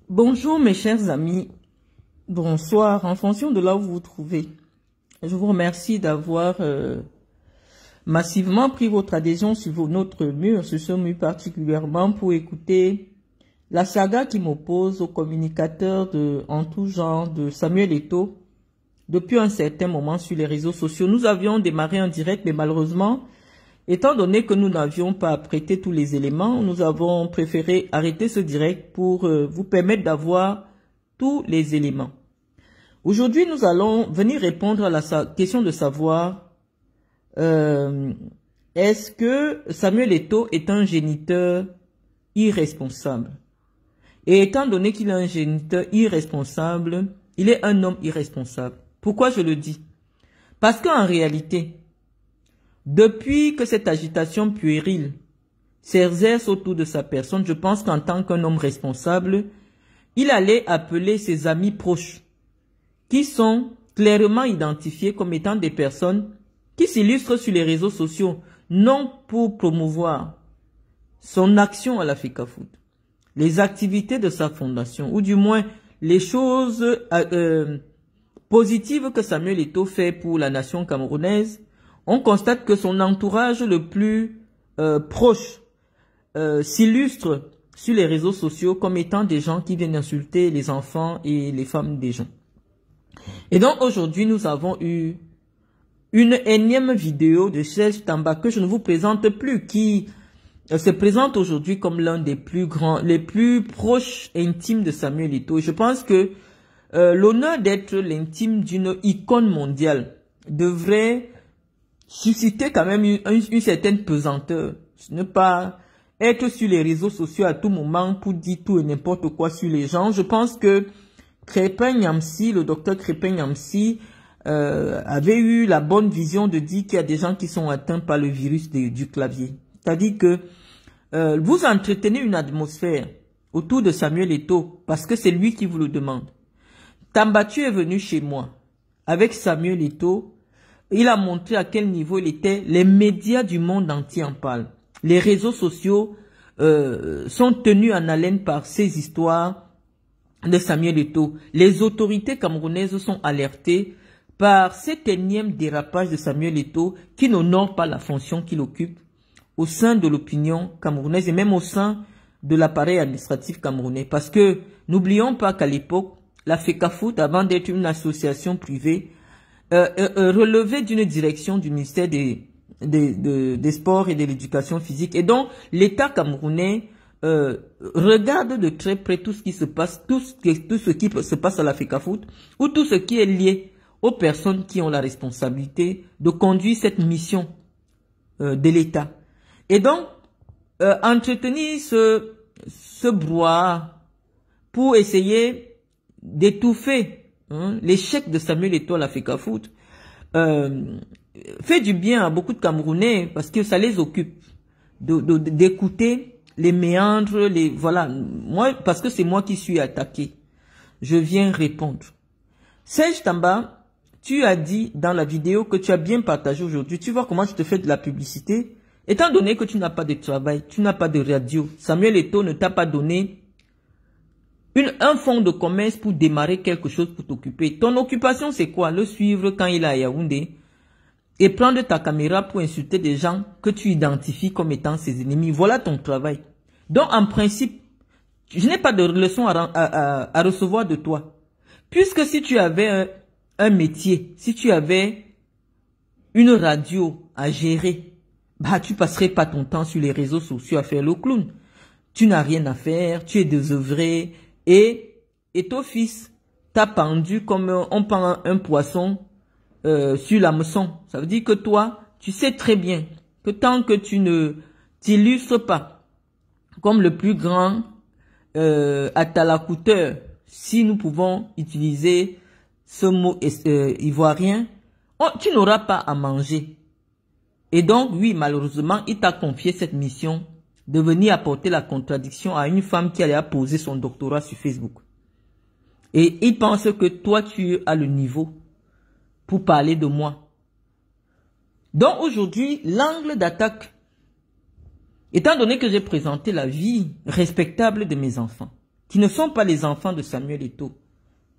Bonjour mes chers amis, bonsoir, en fonction de là où vous vous trouvez. Je vous remercie d'avoir massivement pris votre adhésion sur notre mur, sur ce mur particulièrement pour écouter la saga qui m'oppose aux communicateurs en tout genre de Samuel Eto'o. Depuis un certain moment sur les réseaux sociaux, nous avions démarré en direct, mais malheureusement, étant donné que nous n'avions pas prêté tous les éléments, nous avons préféré arrêter ce direct pour vous permettre d'avoir tous les éléments. Aujourd'hui, nous allons venir répondre à la question de savoir est-ce que Samuel Eto'o est un géniteur irresponsable? Et étant donné qu'il est un géniteur irresponsable, il est un homme irresponsable. Pourquoi je le dis? Parce qu'en réalité, depuis que cette agitation puérile s'exerce autour de sa personne, je pense qu'en tant qu'un homme responsable, il allait appeler ses amis proches, qui sont clairement identifiés comme étant des personnes qui s'illustrent sur les réseaux sociaux, non pour promouvoir son action à la FECAFOOT, les activités de sa fondation, ou du moins les choses positives que Samuel Eto'o fait pour la nation camerounaise. On constate que son entourage le plus proche s'illustre sur les réseaux sociaux comme étant des gens qui viennent insulter les enfants et les femmes des gens. Et donc aujourd'hui, nous avons eu une énième vidéo de Serge Tamba que je ne vous présente plus, qui se présente aujourd'hui comme l'un des plus grands, les plus proches intimes de Samuel Eto'o. Je pense que l'honneur d'être l'intime d'une icône mondiale devrait susciter quand même une certaine pesanteur. Ne pas être sur les réseaux sociaux à tout moment pour dire tout et n'importe quoi sur les gens. Je pense que Crépin Nyamsi, le docteur Crépin Nyamsi, avait eu la bonne vision de dire qu'il y a des gens qui sont atteints par le virus du clavier. C'est-à-dire que vous entretenez une atmosphère autour de Samuel Eto'o parce que c'est lui qui vous le demande. Tambatu est venu chez moi avec Samuel Eto'o. Il a montré à quel niveau il était. Les médias du monde entier en parlent. Les réseaux sociaux sont tenus en haleine par ces histoires de Samuel Eto'o. Les autorités camerounaises sont alertées par cet énième dérapage de Samuel Eto'o qui n'honore pas la fonction qu'il occupe au sein de l'opinion camerounaise et même au sein de l'appareil administratif camerounais. Parce que n'oublions pas qu'à l'époque, la FECAFOOT, avant d'être une association privée, relevait d'une direction du ministère des Sports et de l'Éducation physique. Et donc, l'État camerounais regarde de très près tout ce qui se passe, tout ce qui se passe à la FECAFOOT, ou tout ce qui est lié aux personnes qui ont la responsabilité de conduire cette mission de l'État. Et donc, entretenir ce brouhaha pour essayer d'étouffer l'échec de Samuel Eto'o à la FECAFOOT fait du bien à beaucoup de Camerounais parce que ça les occupe d'écouter les méandres, voilà. Moi, parce que c'est moi qui suis attaqué, je viens répondre. Serge Tamba, tu as dit dans la vidéo que tu as bien partagé aujourd'hui, tu vois comment je te fais de la publicité. Étant donné que tu n'as pas de travail, tu n'as pas de radio, Samuel Eto'o ne t'a pas donné un fonds de commerce pour démarrer quelque chose pour t'occuper. Ton occupation, c'est quoi? Le suivre quand il est à Yaoundé et prendre ta caméra pour insulter des gens que tu identifies comme étant ses ennemis. Voilà ton travail. Donc, en principe, je n'ai pas de leçon à recevoir de toi. Puisque si tu avais un métier, si tu avais une radio à gérer, bah, tu passerais pas ton temps sur les réseaux sociaux à faire le clown. Tu n'as rien à faire, tu es désœuvré. Et ton fils t'a pendu comme on pend un poisson sur l'hameçon. Ça veut dire que toi, tu sais très bien que tant que tu ne t'illustres pas comme le plus grand atalakouteur, si nous pouvons utiliser ce mot ivoirien, tu n'auras pas à manger. Et donc, oui, malheureusement, il t'a confié cette mission de venir apporter la contradiction à une femme qui allait apposer son doctorat sur Facebook. Et il pense que toi, tu as le niveau pour parler de moi. Donc aujourd'hui, l'angle d'attaque, étant donné que j'ai présenté la vie respectable de mes enfants, qui ne sont pas les enfants de Samuel Eto'o,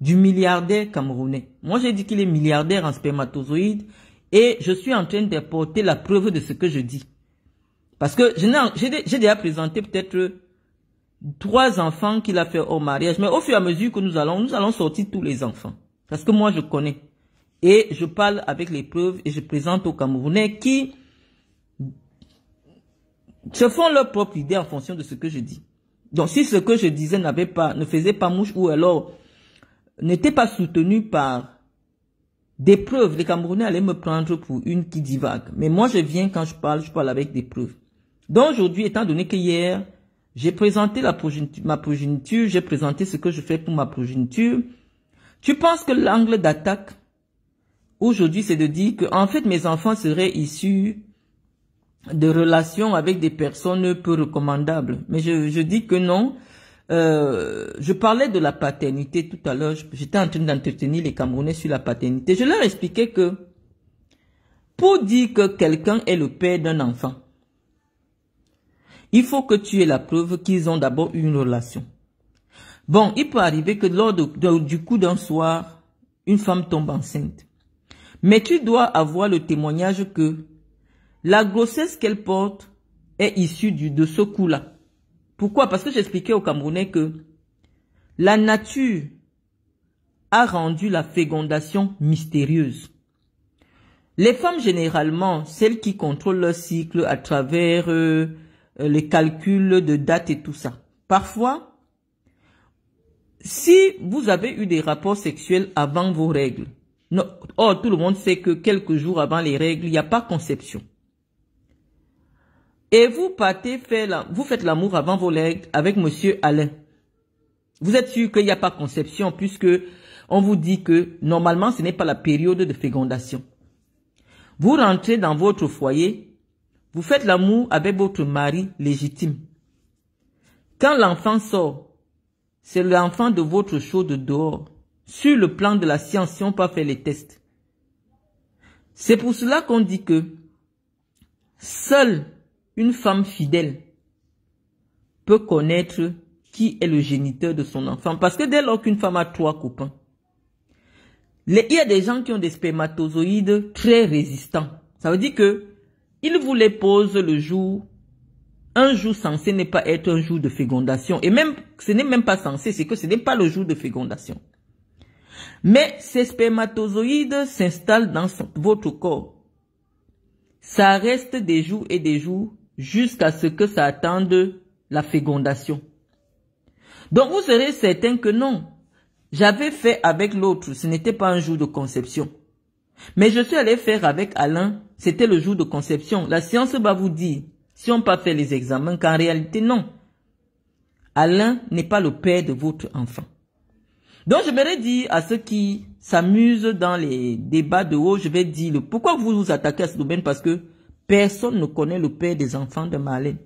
du milliardaire camerounais. Moi, j'ai dit qu'il est milliardaire en spermatozoïdes et je suis en train d'apporter la preuve de ce que je dis. Parce que j'ai déjà présenté peut-être 3 enfants qu'il a fait au mariage, mais au fur et à mesure que nous allons sortir tous les enfants. Parce que moi, je connais. Et je parle avec les preuves et je présente aux Camerounais qui se font leur propre idée en fonction de ce que je dis. Donc, si ce que je disais ne faisait pas mouche ou alors n'était pas soutenu par des preuves, les Camerounais allaient me prendre pour une qui divague. Mais moi, je viens quand je parle avec des preuves. Donc, aujourd'hui, étant donné que hier, j'ai présenté ma progéniture, j'ai présenté ce que je fais pour ma progéniture, tu penses que l'angle d'attaque aujourd'hui, c'est de dire que, en fait, mes enfants seraient issus de relations avec des personnes peu recommandables. Mais je dis que non. Je parlais de la paternité tout à l'heure. J'étais en train d'entretenir les Camerounais sur la paternité. Je leur expliquais que pour dire que quelqu'un est le père d'un enfant, il faut que tu aies la preuve qu'ils ont d'abord eu une relation. Bon, il peut arriver que lors du coup d'un soir, une femme tombe enceinte. Mais tu dois avoir le témoignage que la grossesse qu'elle porte est issue de ce coup-là. Pourquoi? Parce que j'expliquais aux Camerounais que la nature a rendu la fécondation mystérieuse. Les femmes, généralement, celles qui contrôlent leur cycle à travers les calculs de date et tout ça. Parfois, si vous avez eu des rapports sexuels avant vos règles, tout le monde sait que quelques jours avant les règles, il n'y a pas conception. Et vous faites l'amour avant vos règles avec monsieur Alain. Vous êtes sûr qu'il n'y a pas conception puisque on vous dit que normalement ce n'est pas la période de fécondation. Vous rentrez dans votre foyer, vous faites l'amour avec votre mari légitime. Quand l'enfant sort, c'est l'enfant de votre chose de dehors. Sur le plan de la science, si on peut faire les tests. C'est pour cela qu'on dit que seule une femme fidèle peut connaître qui est le géniteur de son enfant. Parce que dès lors qu'une femme a 3 copains, il y a des gens qui ont des spermatozoïdes très résistants. Ça veut dire que ils vous les posent le jour. Un jour censé n'est pas être un jour de fécondation. Et même, ce n'est même pas censé, c'est que ce n'est pas le jour de fécondation. Mais ces spermatozoïdes s'installent dans votre corps. Ça reste des jours et des jours jusqu'à ce que ça attende la fécondation. Donc vous serez certain que non. J'avais fait avec l'autre, ce n'était pas un jour de conception. Mais je suis allé faire avec Alain, c'était le jour de conception. La science va vous dire, si on peut faire les examens, qu'en réalité non. Alain n'est pas le père de votre enfant. Donc je vais dire à ceux qui s'amusent dans les débats de haut, je vais dire pourquoi vous vous attaquez à ce domaine, parce que personne ne connaît le père des enfants de Marlène.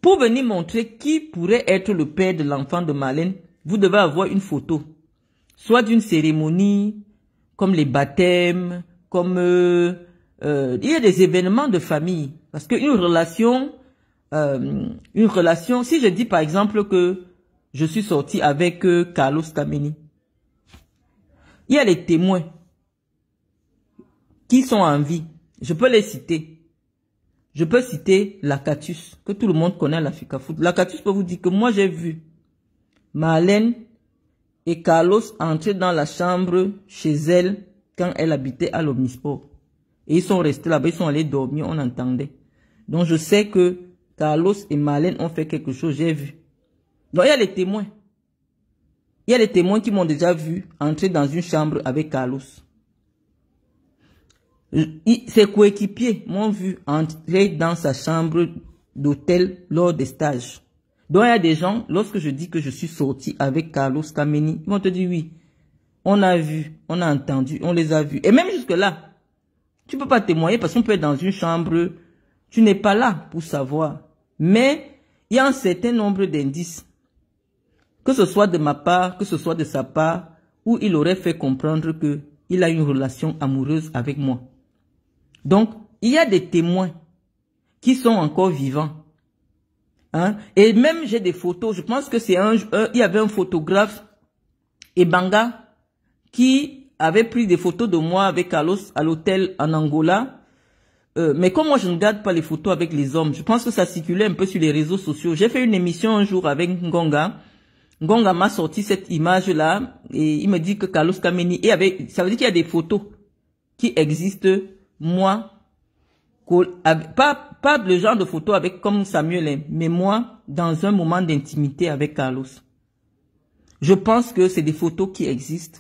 Pour venir montrer qui pourrait être le père de l'enfant de Marlène, vous devez avoir une photo, soit d'une cérémonie, comme les baptêmes, comme il y a des événements de famille, parce qu'une relation, si je dis par exemple que je suis sorti avec Carlos Kameni, il y a les témoins qui sont en vie, je peux les citer. Je peux citer Lakatus, que tout le monde connaît à l'Africa Foot. Lakatus peut vous dire que moi j'ai vu Marlène et Carlos entrer dans la chambre chez elle quand elle habitait à l'Omnisport. Et ils sont restés là-bas, ils sont allés dormir, on entendait. Donc je sais que Carlos et Marlène ont fait quelque chose, j'ai vu. Donc il y a les témoins. Il y a les témoins qui m'ont déjà vu entrer dans une chambre avec Carlos. Ses coéquipiers m'ont vu entrer dans sa chambre d'hôtel lors des stages. Donc il y a des gens, lorsque je dis que je suis sorti avec Carlos Kameni, ils vont te dire oui. On a vu, on a entendu, on les a vus. Et même jusque là, tu peux pas témoigner parce qu'on peut être dans une chambre, tu n'es pas là pour savoir. Mais il y a un certain nombre d'indices, que ce soit de ma part, que ce soit de sa part, où il aurait fait comprendre que il a une relation amoureuse avec moi. Donc, il y a des témoins qui sont encore vivants, Hein? Et même j'ai des photos, je pense que c'est il y avait un photographe, Ebanga, qui avait pris des photos de moi avec Carlos à l'hôtel en Angola. Mais comme moi je ne garde pas les photos avec les hommes, je pense que ça circulait un peu sur les réseaux sociaux. J'ai fait une émission un jour avec Ngonga. Ngonga m'a sorti cette image-là et il me dit que Carlos Kameni, ça veut dire qu'il y a des photos qui existent, moi, pas le genre de photo avec comme Samuel, mais moi, dans un moment d'intimité avec Carlos. Je pense que c'est des photos qui existent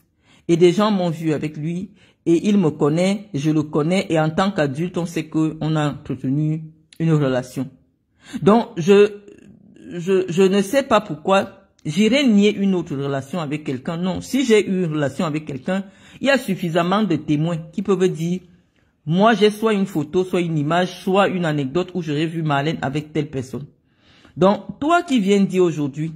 et des gens m'ont vu avec lui et il me connaît, je le connais et en tant qu'adulte, on sait qu'on a entretenu une relation. Donc, je ne sais pas pourquoi j'irai nier une autre relation avec quelqu'un. Non, si j'ai eu une relation avec quelqu'un, il y a suffisamment de témoins qui peuvent dire moi, j'ai soit une photo, soit une image, soit une anecdote où j'aurais vu Marlène avec telle personne. Donc, toi qui viens dire aujourd'hui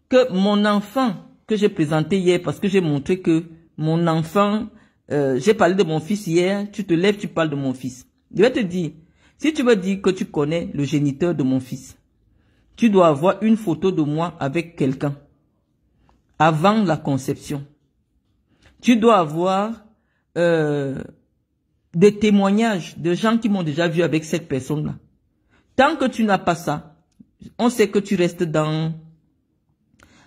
que mon enfant que j'ai présenté hier, parce que j'ai montré que mon enfant, j'ai parlé de mon fils hier, tu te lèves, tu parles de mon fils. Je vais te dire, si tu veux dire que tu connais le géniteur de mon fils, tu dois avoir une photo de moi avec quelqu'un avant la conception. Tu dois avoir des témoignages de gens qui m'ont déjà vu avec cette personne-là. Tant que tu n'as pas ça, on sait que tu restes dans,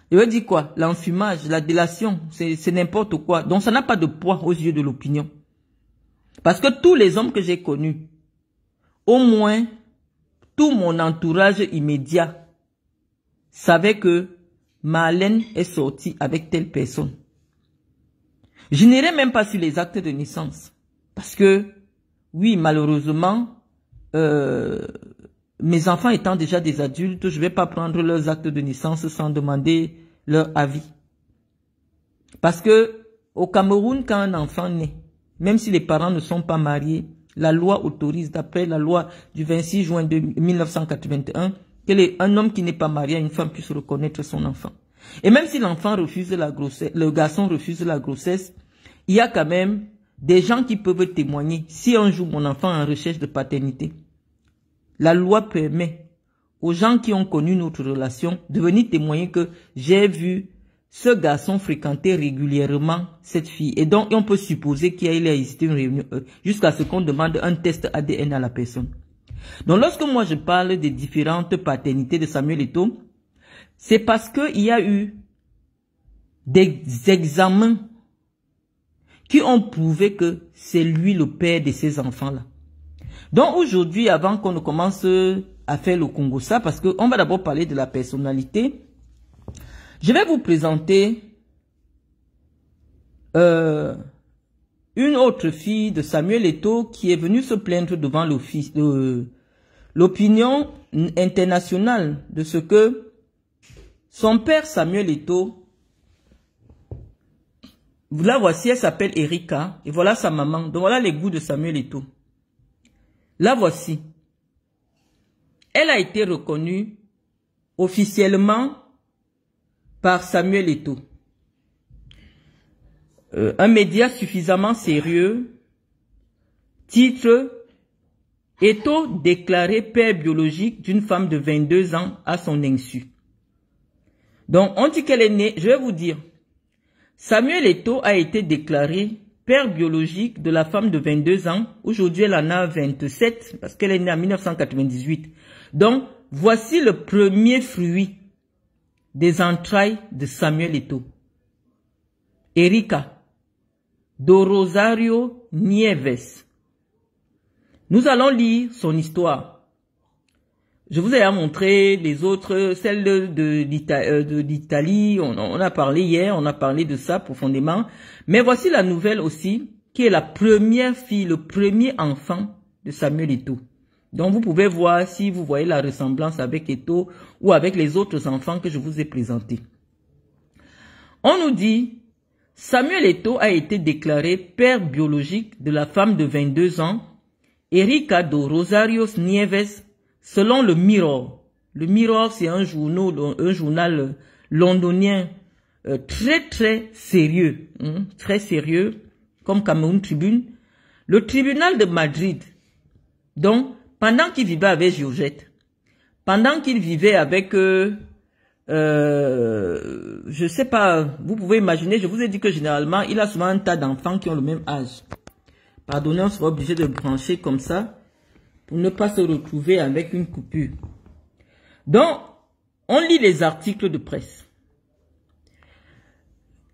je veux dire quoi, l'enfumage, la délation, c'est n'importe quoi. Donc ça n'a pas de poids aux yeux de l'opinion. Parce que tous les hommes que j'ai connus, au moins tout mon entourage immédiat savait que Marlène est sortie avec telle personne. Je n'irai même pas sur les actes de naissance. Parce que, oui, malheureusement, mes enfants étant déjà des adultes, je ne vais pas prendre leurs actes de naissance sans demander leur avis. Parce que au Cameroun, quand un enfant naît, même si les parents ne sont pas mariés, la loi autorise, d'après la loi du 26 juin 1981, que un homme qui n'est pas marié à une femme puisse reconnaître son enfant. Et même si l'enfant refuse la grossesse, le garçon refuse la grossesse, il y a quand même des gens qui peuvent témoigner. Si un jour mon enfant est en recherche de paternité, la loi permet aux gens qui ont connu notre relation de venir témoigner que j'ai vu ce garçon fréquenter régulièrement cette fille. Et donc, on peut supposer qu'il a existé une réunion jusqu'à ce qu'on demande un test ADN à la personne. Donc, lorsque moi je parle des différentes paternités de Samuel Eto'o, c'est parce qu'il y a eu des examens qui ont prouvé que c'est lui le père de ces enfants-là. Donc aujourd'hui, avant qu'on ne commence à faire le Congo-ça, parce qu'on va d'abord parler de la personnalité, je vais vous présenter une autre fille de Samuel Eto'o qui est venue se plaindre devant l'opinion internationale de ce que son père Samuel Eto'o, la voici, elle s'appelle Erika, et voilà sa maman. Donc voilà les goûts de Samuel Eto'o. La voici. Elle a été reconnue officiellement par Samuel Eto'o. Un média suffisamment sérieux, titre « Eto'o déclaré père biologique d'une femme de 22 ans à son insu ». Donc on dit qu'elle est née, je vais vous dire, Samuel Eto'o a été déclaré père biologique de la femme de 22 ans. Aujourd'hui, elle en a 27 parce qu'elle est née en 1998. Donc, voici le premier fruit des entrailles de Samuel Eto'o. Erika do Rosario Nieves. Nous allons lire son histoire. Je vous ai montré les autres, celle de l'Italie, on a parlé hier, on a parlé de ça profondément. Mais voici la nouvelle aussi, qui est la première fille, le premier enfant de Samuel Eto'o. Donc vous pouvez voir si vous voyez la ressemblance avec Eto'o ou avec les autres enfants que je vous ai présentés. On nous dit, Samuel Eto'o a été déclaré père biologique de la femme de 22 ans, Erika do Rosario Nieves, selon le Mirror. Le Mirror, c'est un journal londonien très sérieux, très sérieux, comme Cameroun Tribune. Le tribunal de Madrid, donc, pendant qu'il vivait avec Georgette, pendant qu'il vivait avec, je sais pas, vous pouvez imaginer, je vous ai dit que généralement, il a souvent un tas d'enfants qui ont le même âge. Pardonnez, on sera obligé de brancher comme ça pour ne pas se retrouver avec une coupure. Donc, on lit les articles de presse.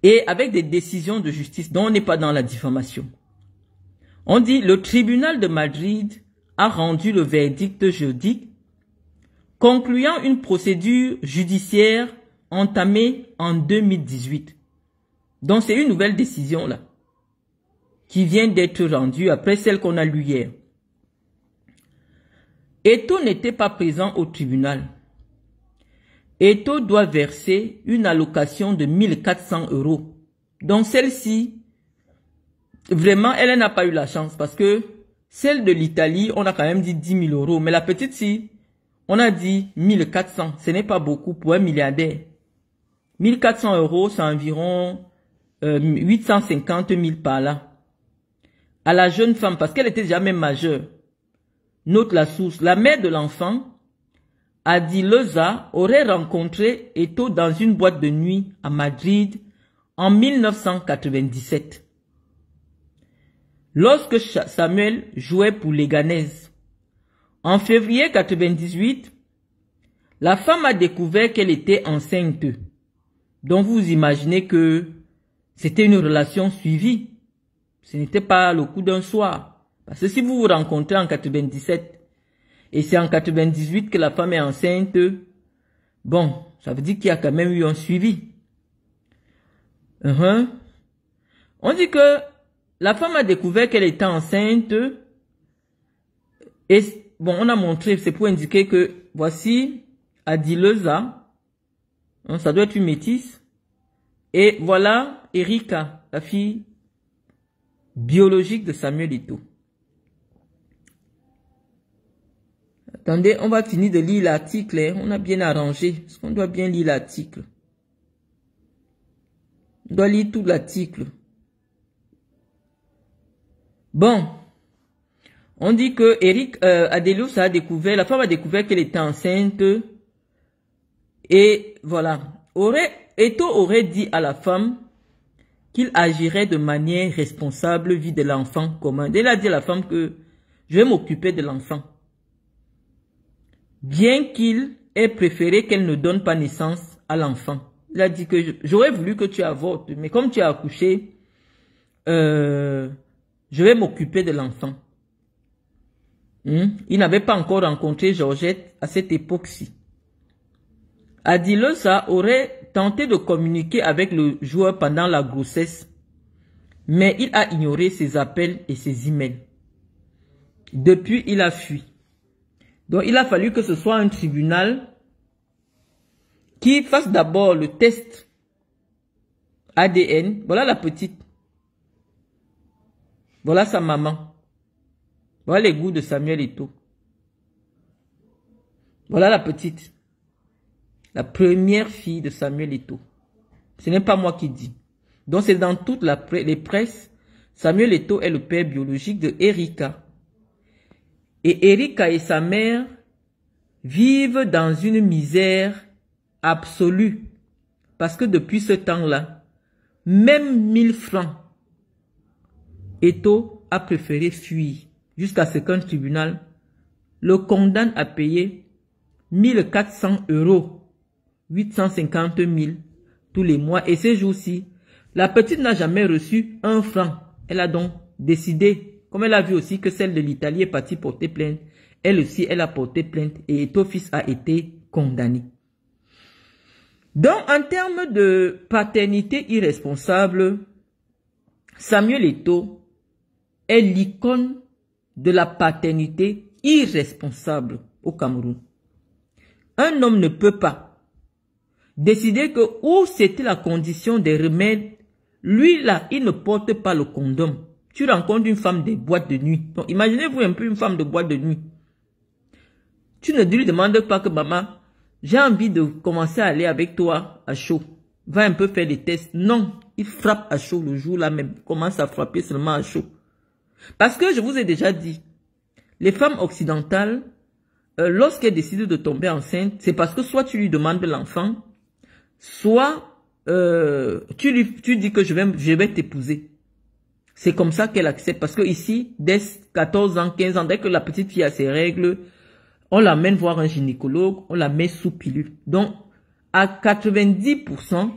Et avec des décisions de justice, dont on n'est pas dans la diffamation. On dit, le tribunal de Madrid a rendu le verdict jeudi, concluant une procédure judiciaire entamée en 2018. Donc, c'est une nouvelle décision là, qui vient d'être rendue après celle qu'on a lue hier. Eto'o n'était pas présent au tribunal. Eto'o doit verser une allocation de 1400 €. Donc, celle-ci, vraiment, elle n'a pas eu la chance parce que celle de l'Italie, on a quand même dit 10 000 €. Mais la petite-ci, on a dit 1400. Ce n'est pas beaucoup pour un milliardaire. 1400 €, c'est environ 850 000 par là. À la jeune femme, parce qu'elle était déjà même majeure. Note la source. La mère de l'enfant, Adileuza, aurait rencontré Eto'o dans une boîte de nuit à Madrid en 1997. Lorsque Samuel jouait pour Leganés. En février 1998, la femme a découvert qu'elle était enceinte. Donc vous imaginez que c'était une relation suivie. Ce n'était pas le coup d'un soir. Parce que si vous vous rencontrez en 97 et c'est en 98 que la femme est enceinte, bon, ça veut dire qu'il y a quand même eu un suivi. On dit que la femme a découvert qu'elle était enceinte et bon, on a montré, c'est pour indiquer que voici Adileuza, ça doit être une métisse, et voilà Erika, la fille biologique de Samuel Eto'o. Attendez, on va finir de lire l'article, hein. On a bien arrangé, parce qu'on doit bien lire l'article. On doit lire tout l'article. Bon, on dit que Adileuza a découvert, la femme a découvert qu'elle était enceinte et voilà. Eto'o aurait dit à la femme qu'il agirait de manière responsable vis de l'enfant commun. Il a dit à la femme que je vais m'occuper de l'enfant. Bien qu'il ait préféré qu'elle ne donne pas naissance à l'enfant. Il a dit que j'aurais voulu que tu avortes, mais comme tu as accouché, je vais m'occuper de l'enfant. Il n'avait pas encore rencontré Georgette à cette époque-ci. Adileuza aurait tenté de communiquer avec le joueur pendant la grossesse, mais il a ignoré ses appels et ses emails. Depuis, il a fui. Donc, il a fallu que ce soit un tribunal qui fasse d'abord le test ADN. Voilà la petite. Voilà sa maman. Voilà les goûts de Samuel Eto'o. Voilà la petite. La première fille de Samuel Eto'o. Ce n'est pas moi qui dis. Donc c'est dans toutes les presses. Samuel Eto'o est le père biologique de Erika. Et Erika et sa mère vivent dans une misère absolue. Parce que depuis ce temps-là, même 1000 francs, Eto'o a préféré fuir. Jusqu'à ce qu'un tribunal le condamne à payer 1400 €, 850 000 tous les mois. Et ces jours-ci, la petite n'a jamais reçu 1 franc. Elle a donc décidé, comme elle a vu aussi que celle de l'Italie est partie porter plainte, elle aussi, elle a porté plainte et Eto'o fils a été condamné. Donc, en termes de paternité irresponsable, Samuel Eto'o est l'icône de la paternité irresponsable au Cameroun. Un homme ne peut pas décider que où c'était la condition des remèdes, lui là, il ne porte pas le condom. Tu rencontres une femme de boîte de nuit. Donc imaginez-vous un peu une femme de boîte de nuit. Tu ne lui demandes pas que maman, j'ai envie de commencer à aller avec toi à chaud. Va un peu faire des tests. Non, il frappe à chaud le jour là même. Commence à frapper seulement à chaud. Parce que je vous ai déjà dit, les femmes occidentales lorsqu'elle décide de tomber enceinte, c'est parce que soit tu lui demandes l'enfant, soit tu dis que je vais t'épouser. C'est comme ça qu'elle accepte. Parce que ici, dès 14 ans, 15 ans, dès que la petite fille a ses règles, on l'amène voir un gynécologue, on la met sous pilule. Donc, à 90%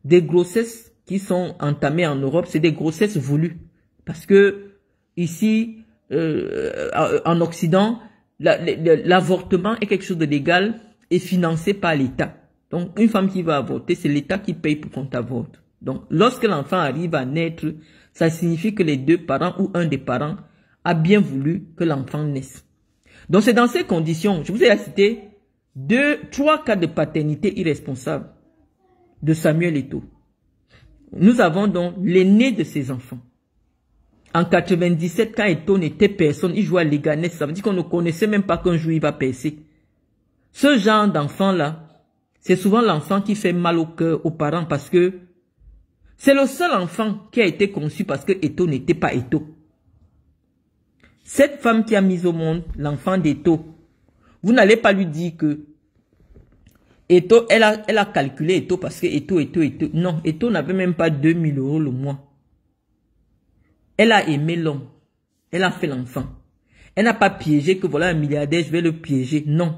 des grossesses qui sont entamées en Europe, c'est des grossesses voulues. Parce que ici, en Occident, l'avortement est quelque chose de légal et financé par l'État. Donc, une femme qui va avorter, c'est l'État qui paye pour qu'on t'avorte. Donc, lorsque l'enfant arrive à naître, ça signifie que les deux parents ou un des parents a bien voulu que l'enfant naisse. Donc, c'est dans ces conditions, je vous ai cité 3 cas de paternité irresponsable de Samuel Eto'o. Nous avons donc l'aîné de ces enfants. En 97, quand Eto'o n'était personne, il jouait à Leganés. Ça veut dire qu'on ne connaissait même pas qu'un jour il va percer. Ce genre d'enfant-là, c'est souvent l'enfant qui fait mal au cœur aux parents parce que c'est le seul enfant qui a été conçu parce que Eto'o n'était pas Eto'o. Cette femme qui a mis au monde l'enfant d'Eto'o, vous n'allez pas lui dire que Eto'o, elle a calculé Eto'o parce que Eto'o. Non, Eto'o n'avait même pas 2000 € le mois. Elle a aimé l'homme. Elle a fait l'enfant. Elle n'a pas piégé que voilà un milliardaire, je vais le piéger. Non.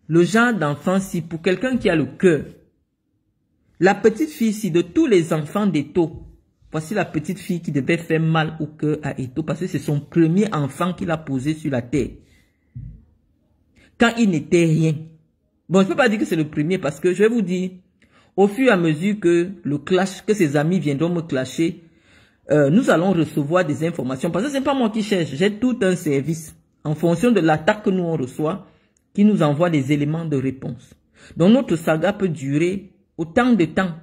Le genre d'enfant, si pour quelqu'un qui a le cœur, la petite fille, si de tous les enfants d'Eto'o, voici la petite fille qui devait faire mal au cœur à Eto'o parce que c'est son premier enfant qu'il a posé sur la terre. Quand il n'était rien. Bon, je ne peux pas dire que c'est le premier parce que je vais vous dire, au fur et à mesure que le clash, que ses amis viendront me clasher, nous allons recevoir des informations. Parce que ce n'est pas moi qui cherche, j'ai tout un service en fonction de l'attaque que nous on reçoit qui nous envoie des éléments de réponse. Donc notre saga peut durer autant de temps,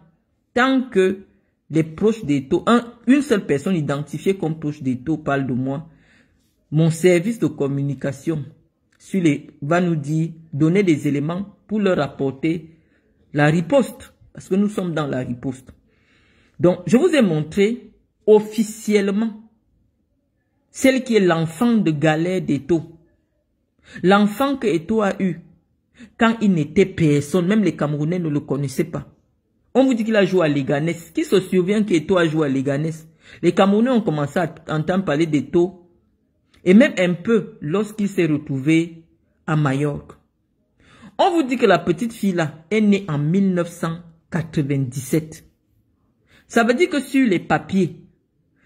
tant que les proches d'Eto'o, une seule personne identifiée comme proche d'Eto'o parle de moi. Mon service de communication va nous dire, donner des éléments pour leur apporter la riposte. Parce que nous sommes dans la riposte. Donc, je vous ai montré officiellement celle qui est l'enfant de galère d'Eto'o. L'enfant que Eto'o a eu quand il n'était personne, même les Camerounais ne le connaissaient pas. On vous dit qu'il a joué à Leganés. Qui se souvient qu'Eto'o a joué à Leganés? Les Camerounais ont commencé à entendre parler d'Eto'o. Et même un peu lorsqu'il s'est retrouvé à Majorque. On vous dit que la petite fille là est née en 1997. Ça veut dire que sur les papiers,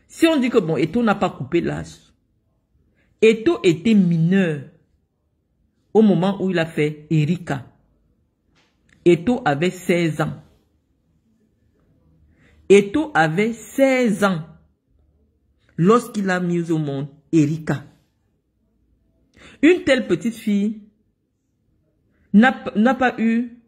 si on dit que bon, Eto'o n'a pas coupé l'âge, Eto'o était mineur au moment où il a fait Erika. Eto'o avait 16 ans. Eto'o avait 16 ans lorsqu'il a mis au monde Erika. Une telle petite fille n'a pas eu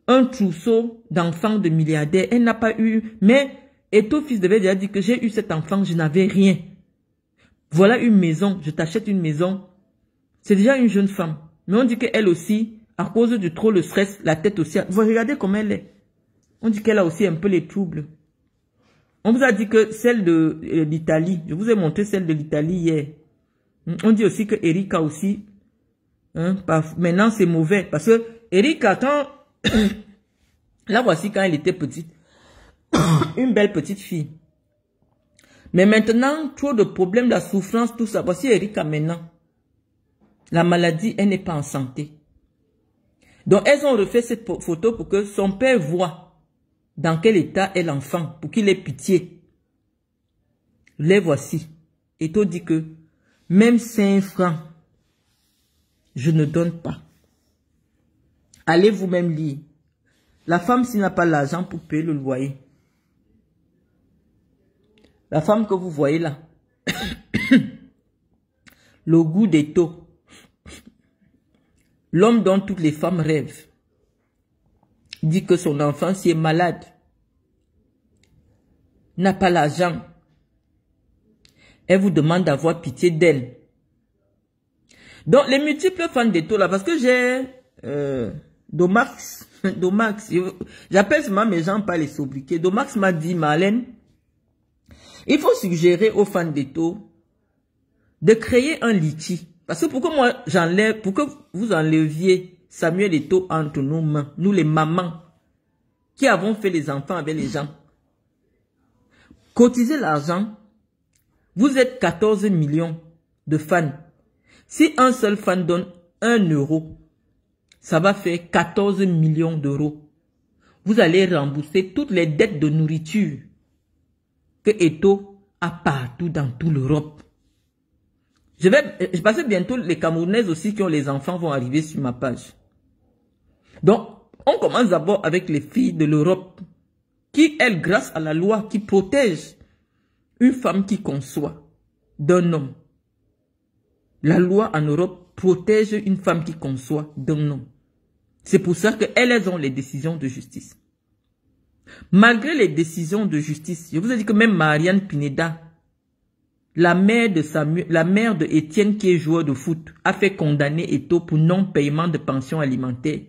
un trousseau d'enfants de milliardaires. Elle n'a pas eu... Mais Eto'o fils devait déjà dire que j'ai eu cet enfant, je n'avais rien. Voilà une maison, je t'achète une maison. C'est déjà une jeune femme. Mais on dit qu'elle aussi, à cause du trop le stress, la tête aussi... Vous regardez comment elle est. On dit qu'elle a aussi un peu les troubles. On vous a dit que celle de l'Italie, je vous ai montré celle de l'Italie hier. On dit aussi que Erika aussi, maintenant c'est mauvais. Parce que Erika, quand, là voici quand elle était petite, une belle petite fille. Mais maintenant, trop de problèmes, la souffrance, tout ça. Voici Erika maintenant. La maladie, elle n'est pas en santé. Donc elles ont refait cette photo pour que son père voit dans quel état est l'enfant, pour qu'il ait pitié. Les voici. Eto'o dit que même 5 francs, je ne donne pas. Allez vous-même lire. La femme, s'il n'a pas l'argent pour payer le loyer. La femme que vous voyez là. Le goût d'Eto'o. L'homme dont toutes les femmes rêvent. Dit que son enfant, s'il est malade, n'a pas l'argent. Elle vous demande d'avoir pitié d'elle. Donc, les multiples fans d'Eto'o là, parce que j'ai Domax, j'appelle seulement mes gens pas les sobriquets. Domax m'a dit, Marlène, il faut suggérer aux fans d'Eto'o de créer un litchi Parce que pourquoi moi j'enlève, pour que vous enleviez Samuel Eto'o entre nos mains, nous les mamans, qui avons fait les enfants avec les gens. Cotisez l'argent. Vous êtes 14 millions de fans. Si un seul fan donne 1 euro, ça va faire 14 millions d'euros. Vous allez rembourser toutes les dettes de nourriture que Eto'o a partout dans toute l'Europe. Je pense que bientôt les Camerounaises aussi qui ont les enfants vont arriver sur ma page. Donc, on commence d'abord avec les filles de l'Europe qui, elles, grâce à la loi qui protège une femme qui conçoit d'un homme. La loi en Europe protège une femme qui conçoit d'un homme. C'est pour ça qu'elles ont les décisions de justice. Malgré les décisions de justice, je vous ai dit que même Marianne Pineda, la mère de Étienne qui est joueur de foot, a fait condamner Eto'o pour non-paiement de pension alimentaire.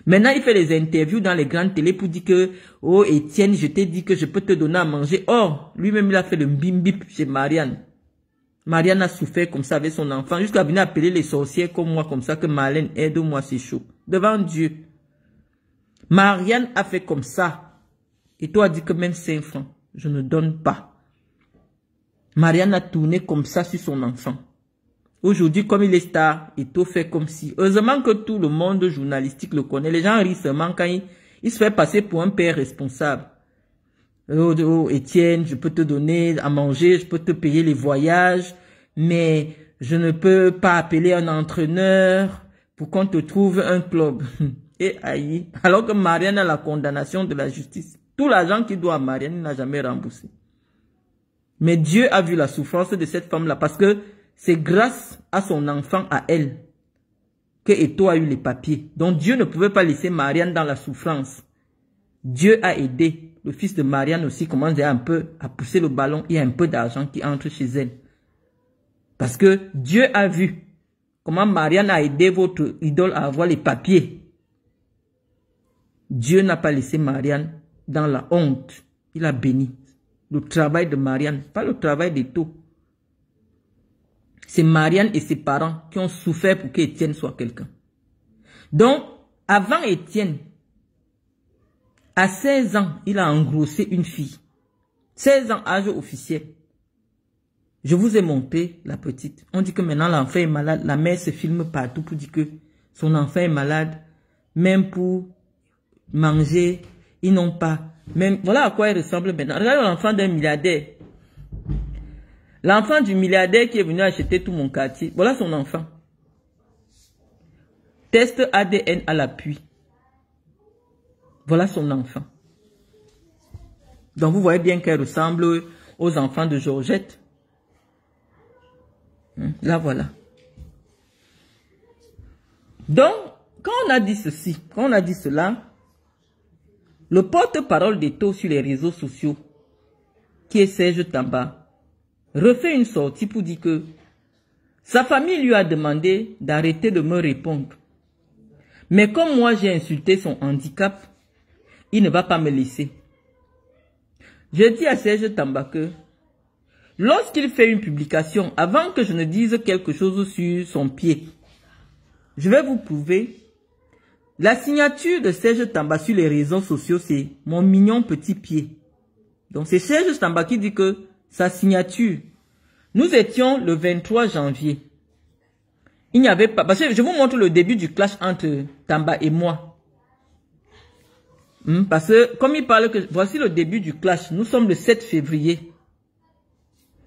Maintenant, il fait les interviews dans les grandes télés pour dire que, oh Étienne, je t'ai dit que je peux te donner à manger. Or, lui-même, il a fait le bim-bip chez Marianne. Marianne a souffert comme ça avec son enfant, jusqu'à venir appeler les sorcières comme moi, comme ça, que Marlène, aide-moi, c'est chaud. Devant Dieu. Marianne a fait comme ça. Et toi, a dit que même 5 francs, je ne donne pas. Marianne a tourné comme ça sur son enfant. Aujourd'hui, comme il est star, Eto'o fait comme si. Heureusement que tout le monde journalistique le connaît. Les gens rient seulement quand il se fait passer pour un père responsable. Oh, Étienne, je peux te donner à manger, je peux te payer les voyages, mais je ne peux pas appeler un entraîneur pour qu'on te trouve un club. Et aïe, alors que Marianne a la condamnation de la justice. Tout l'argent qu'il doit à Marianne, il n'a jamais remboursé. Mais Dieu a vu la souffrance de cette femme-là parce que c'est grâce à son enfant, à elle, que Eto'o a eu les papiers. Donc Dieu ne pouvait pas laisser Marianne dans la souffrance. Dieu a aidé. Le fils de Marianne aussi commence déjà un peu à pousser le ballon. Il y a un peu d'argent qui entre chez elle. Parce que Dieu a vu comment Marianne a aidé votre idole à avoir les papiers. Dieu n'a pas laissé Marianne dans la honte. Il a béni le travail de Marianne, pas le travail d'Eto'o. C'est Marianne et ses parents qui ont souffert pour qu'Étienne soit quelqu'un. Donc, avant Étienne, à 16 ans, il a engrossé une fille. 16 ans, âge officiel. Je vous ai montré la petite. On dit que maintenant l'enfant est malade. La mère se filme partout pour dire que son enfant est malade. Même pour manger, ils n'ont pas. Même, voilà à quoi il ressemble maintenant. Regardez l'enfant d'un milliardaire. L'enfant du milliardaire qui est venu acheter tout mon quartier. Voilà son enfant. Test ADN à l'appui. Voilà son enfant. Donc vous voyez bien qu'elle ressemble aux enfants de Georgette. Là voilà. Donc, quand on a dit ceci, quand on a dit cela, le porte-parole d'Eto'o sur les réseaux sociaux, qui est Serge Tamba, refait une sortie pour dire que sa famille lui a demandé d'arrêter de me répondre. Mais comme moi j'ai insulté son handicap, il ne va pas me laisser. Je dis à Serge Tamba que lorsqu'il fait une publication, avant que je ne dise quelque chose sur son pied, je vais vous prouver. La signature de Serge Tamba sur les réseaux sociaux, c'est mon mignon petit pied. Donc c'est Serge Tamba qui dit que sa signature, nous étions le 23 janvier. Il n'y avait pas, parce que je vous montre le début du clash entre Tamba et moi. Parce que comme il parle que, voici le début du clash, nous sommes le 7 février.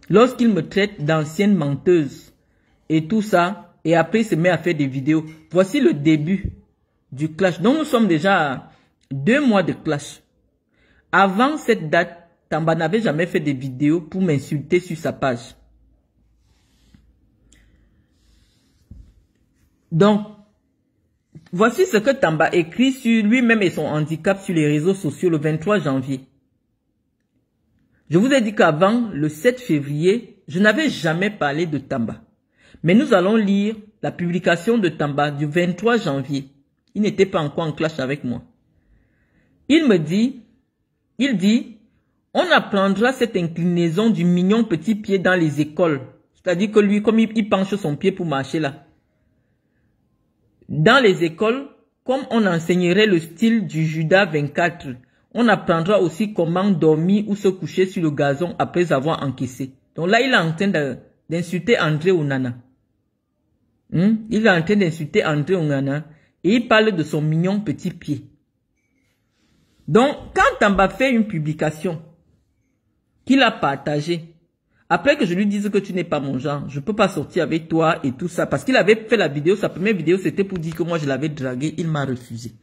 Lorsqu'il me traite d'ancienne menteuse et tout ça, et après il se met à faire des vidéos. Voici le début du clash. Donc nous sommes déjà à 2 mois de clash. Avant cette date, Tamba n'avait jamais fait des vidéos pour m'insulter sur sa page. Donc, voici ce que Tamba écrit sur lui-même et son handicap sur les réseaux sociaux le 23 janvier. Je vous ai dit qu'avant le 7 février, je n'avais jamais parlé de Tamba. Mais nous allons lire la publication de Tamba du 23 janvier. Il n'était pas encore en clash avec moi. Il dit, on apprendra cette inclinaison du mignon petit pied dans les écoles. C'est-à-dire que lui, comme il penche son pied pour marcher là. Dans les écoles, comme on enseignerait le style du Judas 24, on apprendra aussi comment dormir ou se coucher sur le gazon après avoir encaissé. Donc là, il est en train d'insulter André Onana. Il est en train d'insulter André Onana et il parle de son mignon petit pied. Donc, quand Tamba fait une publication qu'il a partagée, après que je lui dise que tu n'es pas mon genre, je ne peux pas sortir avec toi et tout ça, parce qu'il avait fait la vidéo, sa première vidéo, c'était pour dire que moi je l'avais dragué, il m'a refusé.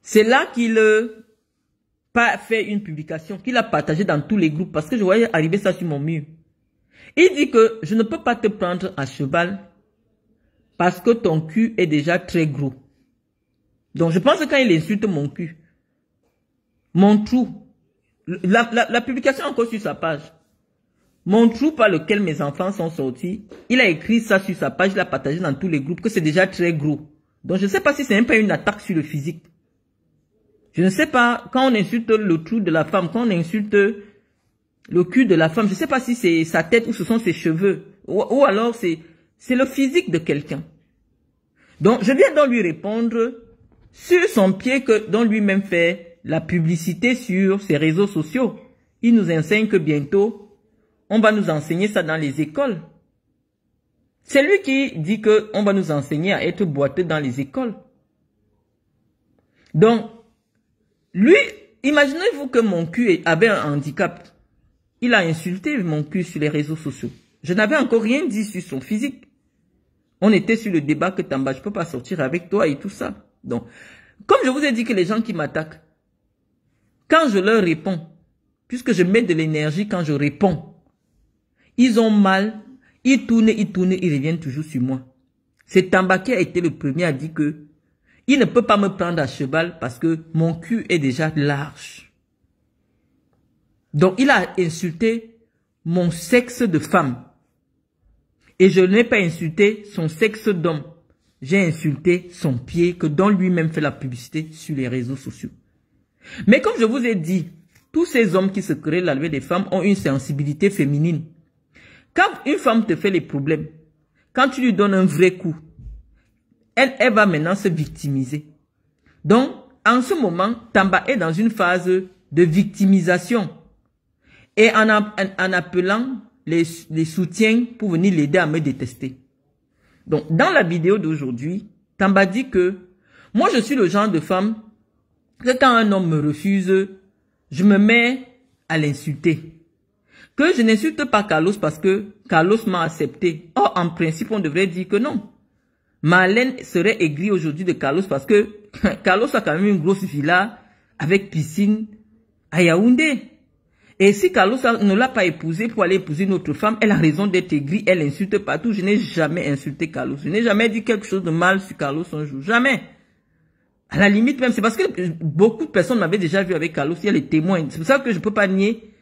C'est là qu'il a fait une publication, qu'il a partagée dans tous les groupes, parce que je voyais arriver ça sur mon mur. Il dit que je ne peux pas te prendre à cheval, parce que ton cul est déjà très gros. Donc je pense que quand il insulte mon cul, mon trou, la publication encore sur sa page, mon trou par lequel mes enfants sont sortis, il a écrit ça sur sa page, il a partagé dans tous les groupes que c'est déjà très gros. Donc je ne sais pas si c'est même pas une attaque sur le physique. Je ne sais pas, quand on insulte le trou de la femme, quand on insulte le cul de la femme, je ne sais pas si c'est sa tête ou ce sont ses cheveux, ou alors c'est le physique de quelqu'un. Donc je viens donc lui répondre sur son pied que dont lui-même fait la publicité sur ses réseaux sociaux. Il nous enseigne que bientôt, on va nous enseigner ça dans les écoles. C'est lui qui dit que on va nous enseigner à être boiteux dans les écoles. Donc, lui, imaginez-vous que mon cul avait un handicap. Il a insulté mon cul sur les réseaux sociaux. Je n'avais encore rien dit sur son physique. On était sur le débat que Tamba, je ne peux pas sortir avec toi et tout ça. Donc, comme je vous ai dit que les gens qui m'attaquent, quand je leur réponds, puisque je mets de l'énergie quand je réponds, ils ont mal, ils tournent, ils reviennent toujours sur moi. C'est Tamba qui a été le premier à dire que il ne peut pas me prendre à cheval parce que mon cul est déjà large. Donc, il a insulté mon sexe de femme. Et je n'ai pas insulté son sexe d'homme. J'ai insulté son pied que dont lui-même fait la publicité sur les réseaux sociaux. Mais comme je vous ai dit, tous ces hommes qui se créent la loi des femmes ont une sensibilité féminine. Quand une femme te fait les problèmes, quand tu lui donnes un vrai coup, elle va maintenant se victimiser. Donc, en ce moment, Tamba est dans une phase de victimisation. Et en appelant les soutiens pour venir l'aider à me détester. Donc, dans la vidéo d'aujourd'hui, Tamba dit que moi, je suis le genre de femme que quand un homme me refuse, je me mets à l'insulter. Que je n'insulte pas Carlos parce que Carlos m'a accepté. Or, en principe, on devrait dire que non. Marlène serait aigrie aujourd'hui de Carlos parce que Carlos a quand même une grosse villa avec piscine à Yaoundé. Et si Carlos ne l'a pas épousée pour aller épouser une autre femme, elle a raison d'être aigrie, elle insulte partout. Je n'ai jamais insulté Carlos. Je n'ai jamais dit quelque chose de mal sur Carlos un jour. Jamais. À la limite même, c'est parce que beaucoup de personnes m'avaient déjà vu avec Carlos. Il y a les témoins. C'est pour ça que je ne peux pas nier.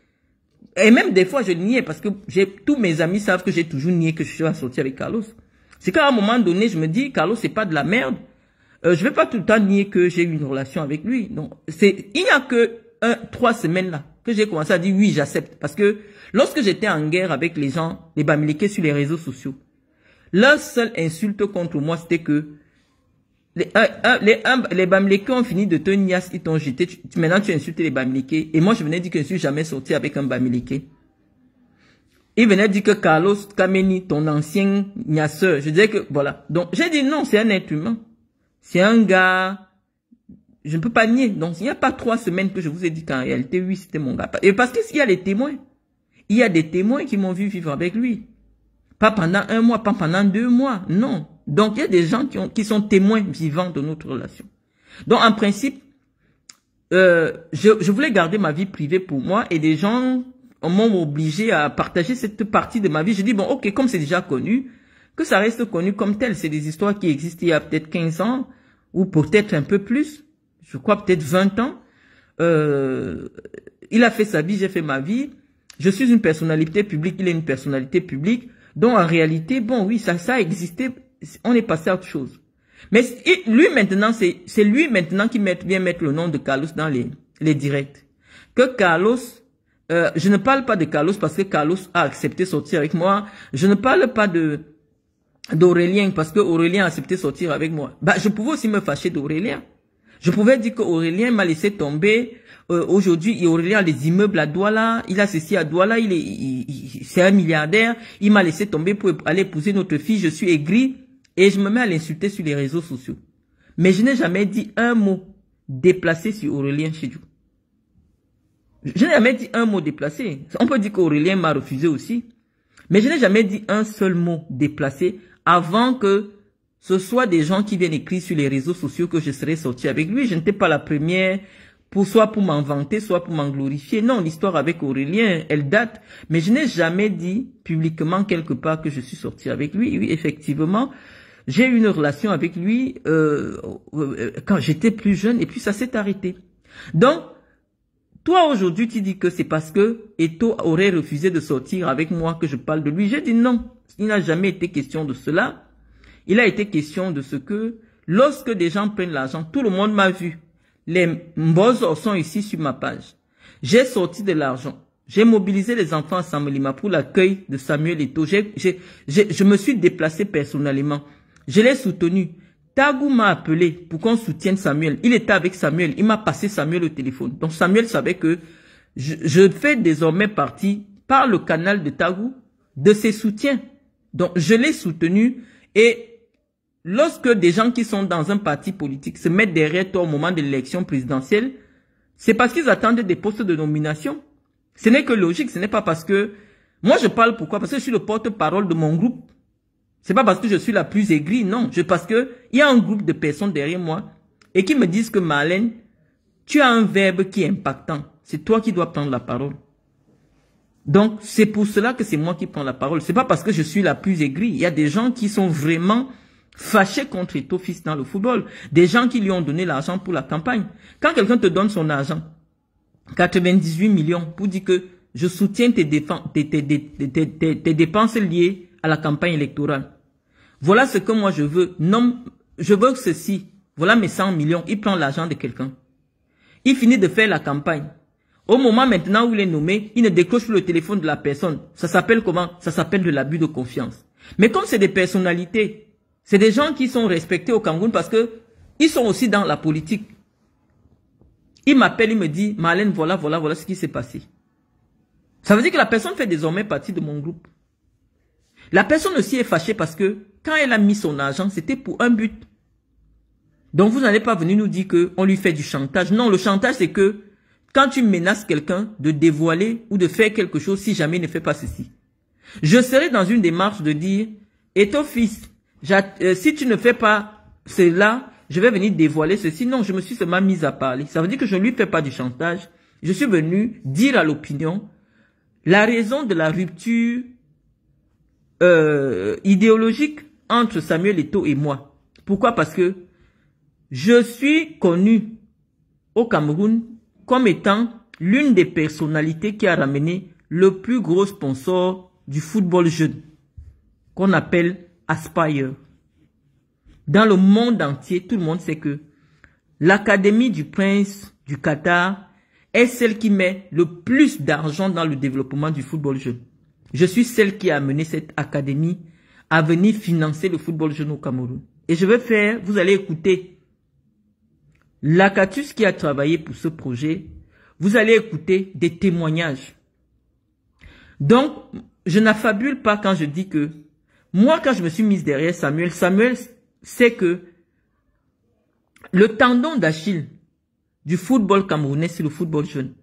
Et même des fois, je niais parce que tous mes amis savent que j'ai toujours nié que je suis sorti avec Carlos. C'est qu'à un moment donné, je me dis, Carlos, c'est pas de la merde. Je vais pas tout le temps nier que j'ai eu une relation avec lui. Donc, il n'y a que 3 semaines là que j'ai commencé à dire oui, j'accepte. Parce que lorsque j'étais en guerre avec les gens, les Bamileke sur les réseaux sociaux, leur seule insulte contre moi, c'était que les Bamileke ont fini de te niasse, ils t'ont jeté. Maintenant, tu insultes les Bamileke. Et moi, je venais dire que je ne suis jamais sorti avec un Bamileke. Il venait dire que Carlos Kameni, ton ancien niasseur, je disais que, voilà. Donc, j'ai dit non, c'est un être humain. C'est un gars, je ne peux pas nier. Donc, il n'y a pas 3 semaines que je vous ai dit qu'en réalité, oui, c'était mon gars. Et parce qu'il y a des témoins. Il y a des témoins qui m'ont vu vivre avec lui. Pas pendant 1 mois, pas pendant 2 mois, non. Donc, il y a des gens qui sont témoins vivants de notre relation. Donc, en principe, je voulais garder ma vie privée pour moi et des gens m'ont obligé à partager cette partie de ma vie. Je dis, bon, ok, comme c'est déjà connu, que ça reste connu comme tel. C'est des histoires qui existent il y a peut-être 15 ans, ou peut-être un peu plus, je crois peut-être 20 ans. Il a fait sa vie, j'ai fait ma vie. Je suis une personnalité publique, il est une personnalité publique. Donc, en réalité, bon, oui, ça a existé, on est passé à autre chose. Mais lui, maintenant, c'est lui maintenant qui vient mettre le nom de Carlos dans les directs. Que Carlos Je ne parle pas de Carlos parce que Carlos a accepté de sortir avec moi. Je ne parle pas d'Aurélien parce que Aurélien a accepté de sortir avec moi. Bah, je pouvais aussi me fâcher d'Aurélien. Je pouvais dire qu'Aurélien m'a laissé tomber. Aujourd'hui, Aurélien a les immeubles à Douala, il a ceci à Douala, c'est un milliardaire. Il m'a laissé tomber pour aller épouser notre fille. Je suis aigri et je me mets à l'insulter sur les réseaux sociaux. Mais je n'ai jamais dit un mot déplacé sur Aurélien Chedjou. Je n'ai jamais dit un mot déplacé. On peut dire qu'Aurélien m'a refusé aussi. Mais je n'ai jamais dit un seul mot déplacé avant que ce soit des gens qui viennent écrire sur les réseaux sociaux que je serais sorti avec lui. Je n'étais pas la première, soit pour m'en vanter, soit pour m'en glorifier. Non, l'histoire avec Aurélien, elle date. Mais je n'ai jamais dit publiquement quelque part que je suis sorti avec lui. Oui, effectivement, j'ai eu une relation avec lui quand j'étais plus jeune et puis ça s'est arrêté. Donc, toi aujourd'hui, tu dis que c'est parce que Eto'o aurait refusé de sortir avec moi que je parle de lui. J'ai dit non, il n'a jamais été question de cela. Il a été question de ce que, lorsque des gens prennent l'argent, tout le monde m'a vu. Les mbozos sont ici sur ma page. J'ai sorti de l'argent. J'ai mobilisé les enfants à Samelima pour l'accueil de Samuel Eto'o. Je me suis déplacé personnellement. Je l'ai soutenu. Tagou m'a appelé pour qu'on soutienne Samuel. Il était avec Samuel. Il m'a passé Samuel au téléphone. Donc Samuel savait que je fais désormais partie, par le canal de Tagou, de ses soutiens. Donc je l'ai soutenu et lorsque des gens qui sont dans un parti politique se mettent derrière toi au moment de l'élection présidentielle, c'est parce qu'ils attendent des postes de nomination. Ce n'est que logique, ce n'est pas parce que... Moi, je parle pourquoi? Parce que je suis le porte-parole de mon groupe. C'est pas parce que je suis la plus aigrie, non. Parce que il y a un groupe de personnes derrière moi et qui me disent que Marlène, tu as un verbe qui est impactant. C'est toi qui dois prendre la parole. Donc, c'est pour cela que c'est moi qui prends la parole. C'est pas parce que je suis la plus aigrie. Il y a des gens qui sont vraiment fâchés contre Eto'o Fils dans le football. Des gens qui lui ont donné l'argent pour la campagne. Quand quelqu'un te donne son argent, 98 millions, pour dire que je soutiens tes dépenses liées à la campagne électorale. Voilà ce que moi je veux. Non, je veux ceci. Voilà mes 100 millions. Il prend l'argent de quelqu'un. Il finit de faire la campagne. Au moment maintenant où il est nommé, il ne décroche plus le téléphone de la personne. Ça s'appelle comment? Ça s'appelle de l'abus de confiance. Mais comme c'est des personnalités, c'est des gens qui sont respectés au Cameroun parce que ils sont aussi dans la politique. Il m'appelle, il me dit, Marlène, voilà ce qui s'est passé. Ça veut dire que la personne fait désormais partie de mon groupe. La personne aussi est fâchée parce que quand elle a mis son argent, c'était pour un but. Donc vous n'allez pas venir nous dire qu'on lui fait du chantage. Non, le chantage c'est que quand tu menaces quelqu'un de dévoiler ou de faire quelque chose si jamais il ne fait pas ceci. Je serai dans une démarche de dire, Eto'o Fils, si tu ne fais pas cela, je vais venir dévoiler ceci. Non, je me suis seulement mise à parler. Ça veut dire que je ne lui fais pas du chantage. Je suis venu dire à l'opinion la raison de la rupture idéologique entre Samuel Eto'o et moi. Pourquoi? Parce que je suis connu au Cameroun comme étant l'une des personnalités qui a ramené le plus gros sponsor du football jeune, qu'on appelle Aspire. Dans le monde entier, tout le monde sait que l'Académie du Prince du Qatar est celle qui met le plus d'argent dans le développement du football jeune. Je suis celle qui a amené cette académie à venir financer le football jeune au Cameroun. Et je vais faire, vous allez écouter l'Acatus qui a travaillé pour ce projet. Vous allez écouter des témoignages. Donc, je n'affabule pas quand je dis que moi, quand je me suis mise derrière Samuel sait que le tendon d'Achille du football camerounais, c'est le football jeune.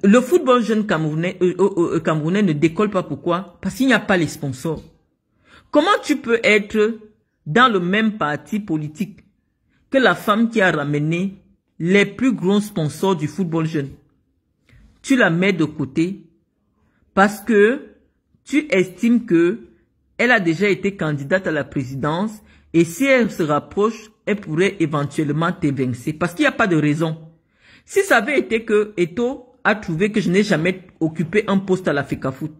Le football jeune camerounais ne décolle pas. Pourquoi? Parce qu'il n'y a pas les sponsors. Comment tu peux être dans le même parti politique que la femme qui a ramené les plus gros sponsors du football jeune? Tu la mets de côté parce que tu estimes que elle a déjà été candidate à la présidence et si elle se rapproche, elle pourrait éventuellement t'évincer parce qu'il n'y a pas de raison. Si ça avait été que Eto'o a trouvé que je n'ai jamais occupé un poste à la FECAFOOT,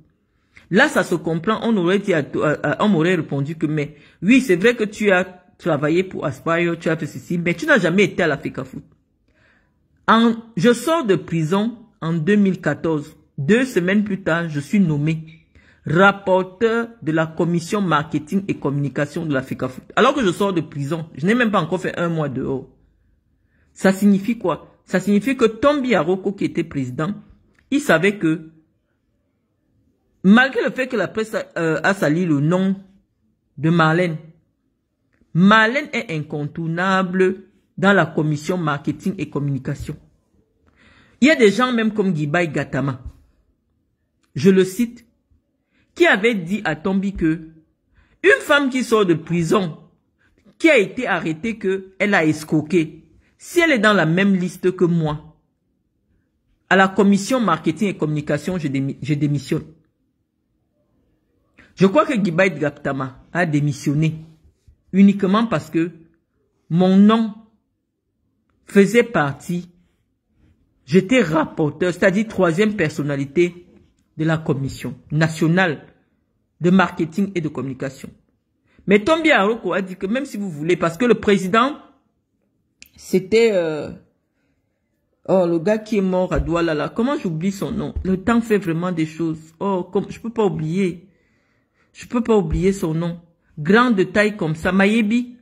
là ça se comprend, on m'aurait répondu que mais oui c'est vrai que tu as travaillé pour Aspire, tu as fait ceci, mais tu n'as jamais été à la FECAFOOT. Je sors de prison en 2014. 2 semaines plus tard, je suis nommé rapporteur de la commission marketing et communication de la FECAFOOT. Alors que je sors de prison, je n'ai même pas encore fait 1 mois dehors. Ça signifie quoi? Ça signifie que Tombi Aroko, qui était président, il savait que, malgré le fait que la presse a sali le nom de Marlène, Marlène est incontournable dans la commission marketing et communication. Il y a des gens même comme Guibaï Gatama, je le cite, qui avait dit à Tombi que une femme qui sort de prison, qui a été arrêtée qu'elle a escroqué, si elle est dans la même liste que moi, à la commission marketing et communication, je démissionne. Je crois que Guibaï Gatama a démissionné uniquement parce que mon nom faisait partie, j'étais rapporteur, c'est-à-dire 3e personnalité de la commission nationale de marketing et de communication. Mais Tombi Aroko a dit que même si vous voulez, parce que le président, c'était le gars qui est mort à Douala là. Comment j'oublie son nom? Le temps fait vraiment des choses. Je peux pas oublier. Je peux pas oublier son nom. Grand de taille comme ça. Mayebi.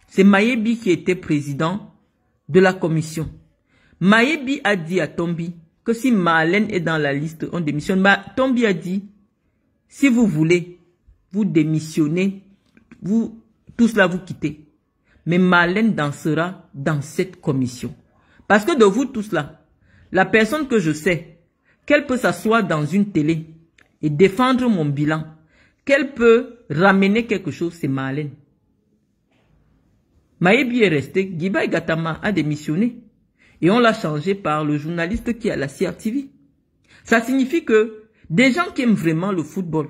C'est Mayebi qui était président de la commission. Mayebi a dit à Tombi que si Marlène est dans la liste, on démissionne. Tombi a dit, si vous voulez, vous démissionnez, tout cela vous quittez. Mais Marlène dansera dans cette commission. Parce que de vous tous là, la personne que je sais, qu'elle peut s'asseoir dans une télé et défendre mon bilan, qu'elle peut ramener quelque chose, c'est Marlène. Mayebi est resté, Guibaï Gatama a démissionné. Et on l'a changé par le journaliste qui est à la CRTV. Ça signifie que des gens qui aiment vraiment le football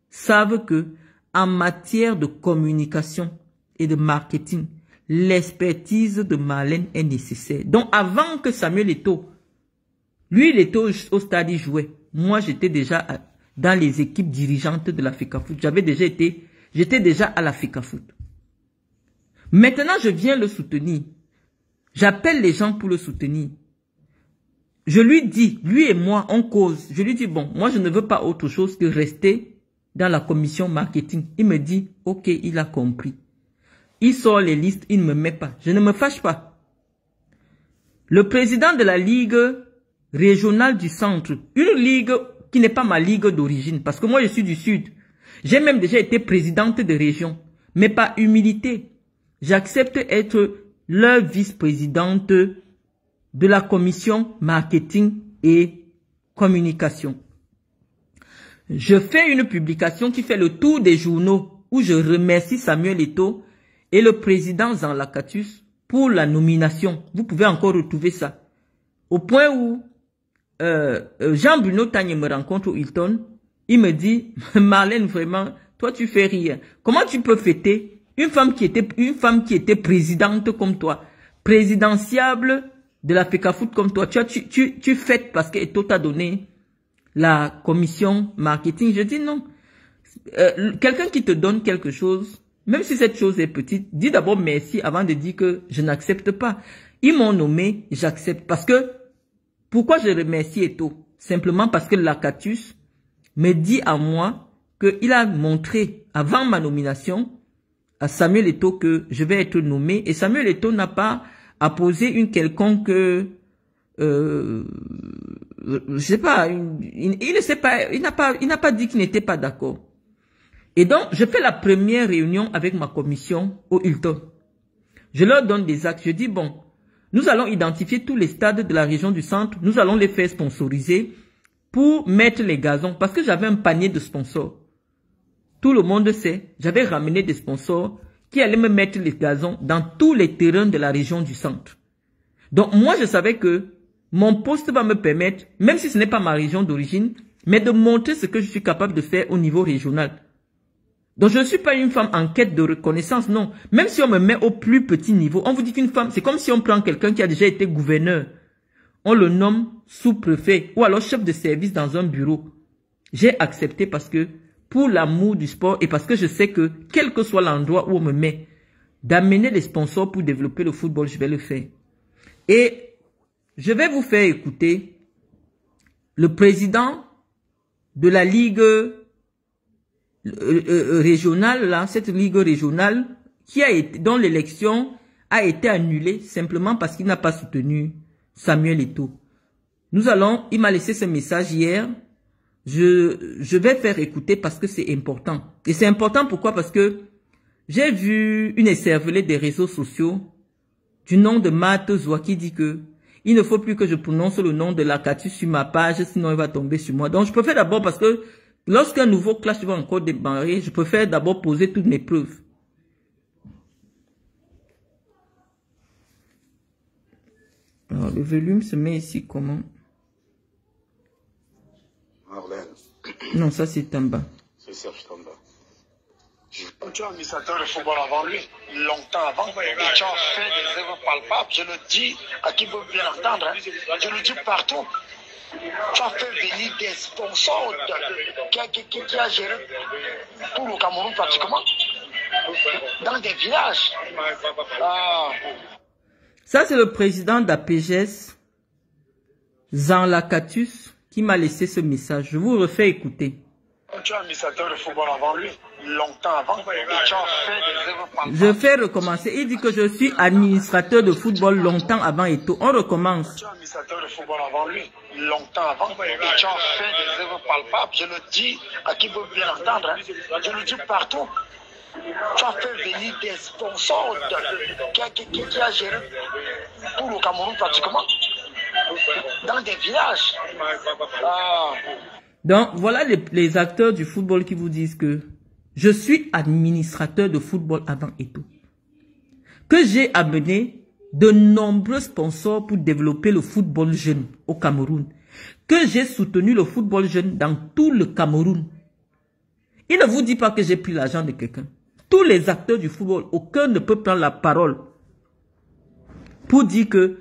savent que en matière de communication et de marketing, l'expertise de Marlène est nécessaire. Donc avant que Samuel Eto'o, lui il était au stade, il jouait. Moi j'étais déjà dans les équipes dirigeantes de la FECAFOOT. J'étais déjà à la FECAFOOT. Maintenant je viens le soutenir. J'appelle les gens pour le soutenir. Je lui dis, lui et moi, on cause. Je lui dis, bon, moi je ne veux pas autre chose que rester dans la commission marketing. Il me dit, ok, il a compris. Il sort les listes, il ne me met pas. Je ne me fâche pas. Le président de la Ligue régionale du centre, une ligue qui n'est pas ma ligue d'origine, parce que moi je suis du sud. J'ai même déjà été présidente de région, mais par humilité. J'accepte être leur vice-présidente de la commission marketing et communication. Je fais une publication qui fait le tour des journaux où je remercie Samuel Eto'o et le président Jean Lacatus pour la nomination. Vous pouvez encore retrouver ça. Au point où Jean-Bruno Tagne me rencontre au Hilton, il me dit, Marlène, vraiment, toi tu fais rire. Comment tu peux fêter une femme qui était présidente comme toi, présidentiable de la FECAFOOT comme toi, tu fêtes parce qu'Eto'o t'a donné la commission marketing. Je dis non. Quelqu'un qui te donne quelque chose, même si cette chose est petite, dis d'abord merci avant de dire que je n'accepte pas. Ils m'ont nommé, j'accepte. Parce que, pourquoi je remercie Eto'o? Simplement parce que Lacatus me dit à moi qu'il a montré avant ma nomination à Samuel Eto'o que je vais être nommé, et Samuel Eto'o n'a pas apposé une quelconque, je sais pas, il n'a pas dit qu'il n'était pas d'accord. Et donc, je fais la première réunion avec ma commission au Hilton. Je leur donne des actes, je dis bon, nous allons identifier tous les stades de la région du centre, nous allons les faire sponsoriser pour mettre les gazons, parce que j'avais un panier de sponsors. Tout le monde sait, j'avais ramené des sponsors qui allaient me mettre les gazons dans tous les terrains de la région du centre. Donc moi, je savais que mon poste va me permettre, même si ce n'est pas ma région d'origine, mais de montrer ce que je suis capable de faire au niveau régional. Donc je ne suis pas une femme en quête de reconnaissance, non. Même si on me met au plus petit niveau, on vous dit qu'une femme, c'est comme si on prend quelqu'un qui a déjà été gouverneur. On le nomme sous-préfet ou alors chef de service dans un bureau. J'ai accepté parce que pour l'amour du sport et parce que je sais que, quel que soit l'endroit où on me met, d'amener les sponsors pour développer le football, je vais le faire. Et je vais vous faire écouter le président de la ligue régionale, là, cette ligue régionale, dont l'élection a été annulée simplement parce qu'il n'a pas soutenu Samuel Eto'o. Il m'a laissé ce message hier. Je vais faire écouter parce que c'est important. Et c'est important pourquoi? Parce que j'ai vu une écervelée des réseaux sociaux du nom de Matt Zoua qui dit que il ne faut plus que je prononce le nom de Lakatus sur ma page, sinon il va tomber sur moi. Donc je préfère d'abord, parce que lorsqu'un nouveau clash va encore démarrer, je préfère d'abord poser toutes mes preuves. Alors, le volume se met ici comment? Marlène. Non, ça c'est en bas. C'est Serge Tamba. Tu es administrateur de football avant lui, longtemps avant, et tu as fait des œuvres palpables. Je le dis à qui veut bien entendre, hein. Je le dis partout. Tu as fait venir des sponsors qui a géré tout le Cameroun pratiquement, dans des villages. Ça, c'est le président d'APGS, Jean Lakatus, qui m'a laissé ce message. Je vous refais écouter. Tu es administrateur de football avant lui, longtemps avant, et tu as fait des œuvres palpables. Je fais recommencer. Il dit que je suis administrateur de football longtemps avant Eto'o. On recommence. Tu es administrateur de football avant lui, longtemps avant, et tu as fait des œuvres palpables. Je le dis à qui veut bien entendre, hein. Je le dis partout. Tu as fait venir des sponsors qui a géré tout le Cameroun pratiquement, dans des villages. Donc, voilà les acteurs du football qui vous disent que je suis administrateur de football avant Eto'o. Que j'ai amené de nombreux sponsors pour développer le football jeune au Cameroun. Que j'ai soutenu le football jeune dans tout le Cameroun. Il ne vous dit pas que j'ai pris l'argent de quelqu'un. Tous les acteurs du football, aucun ne peut prendre la parole pour dire que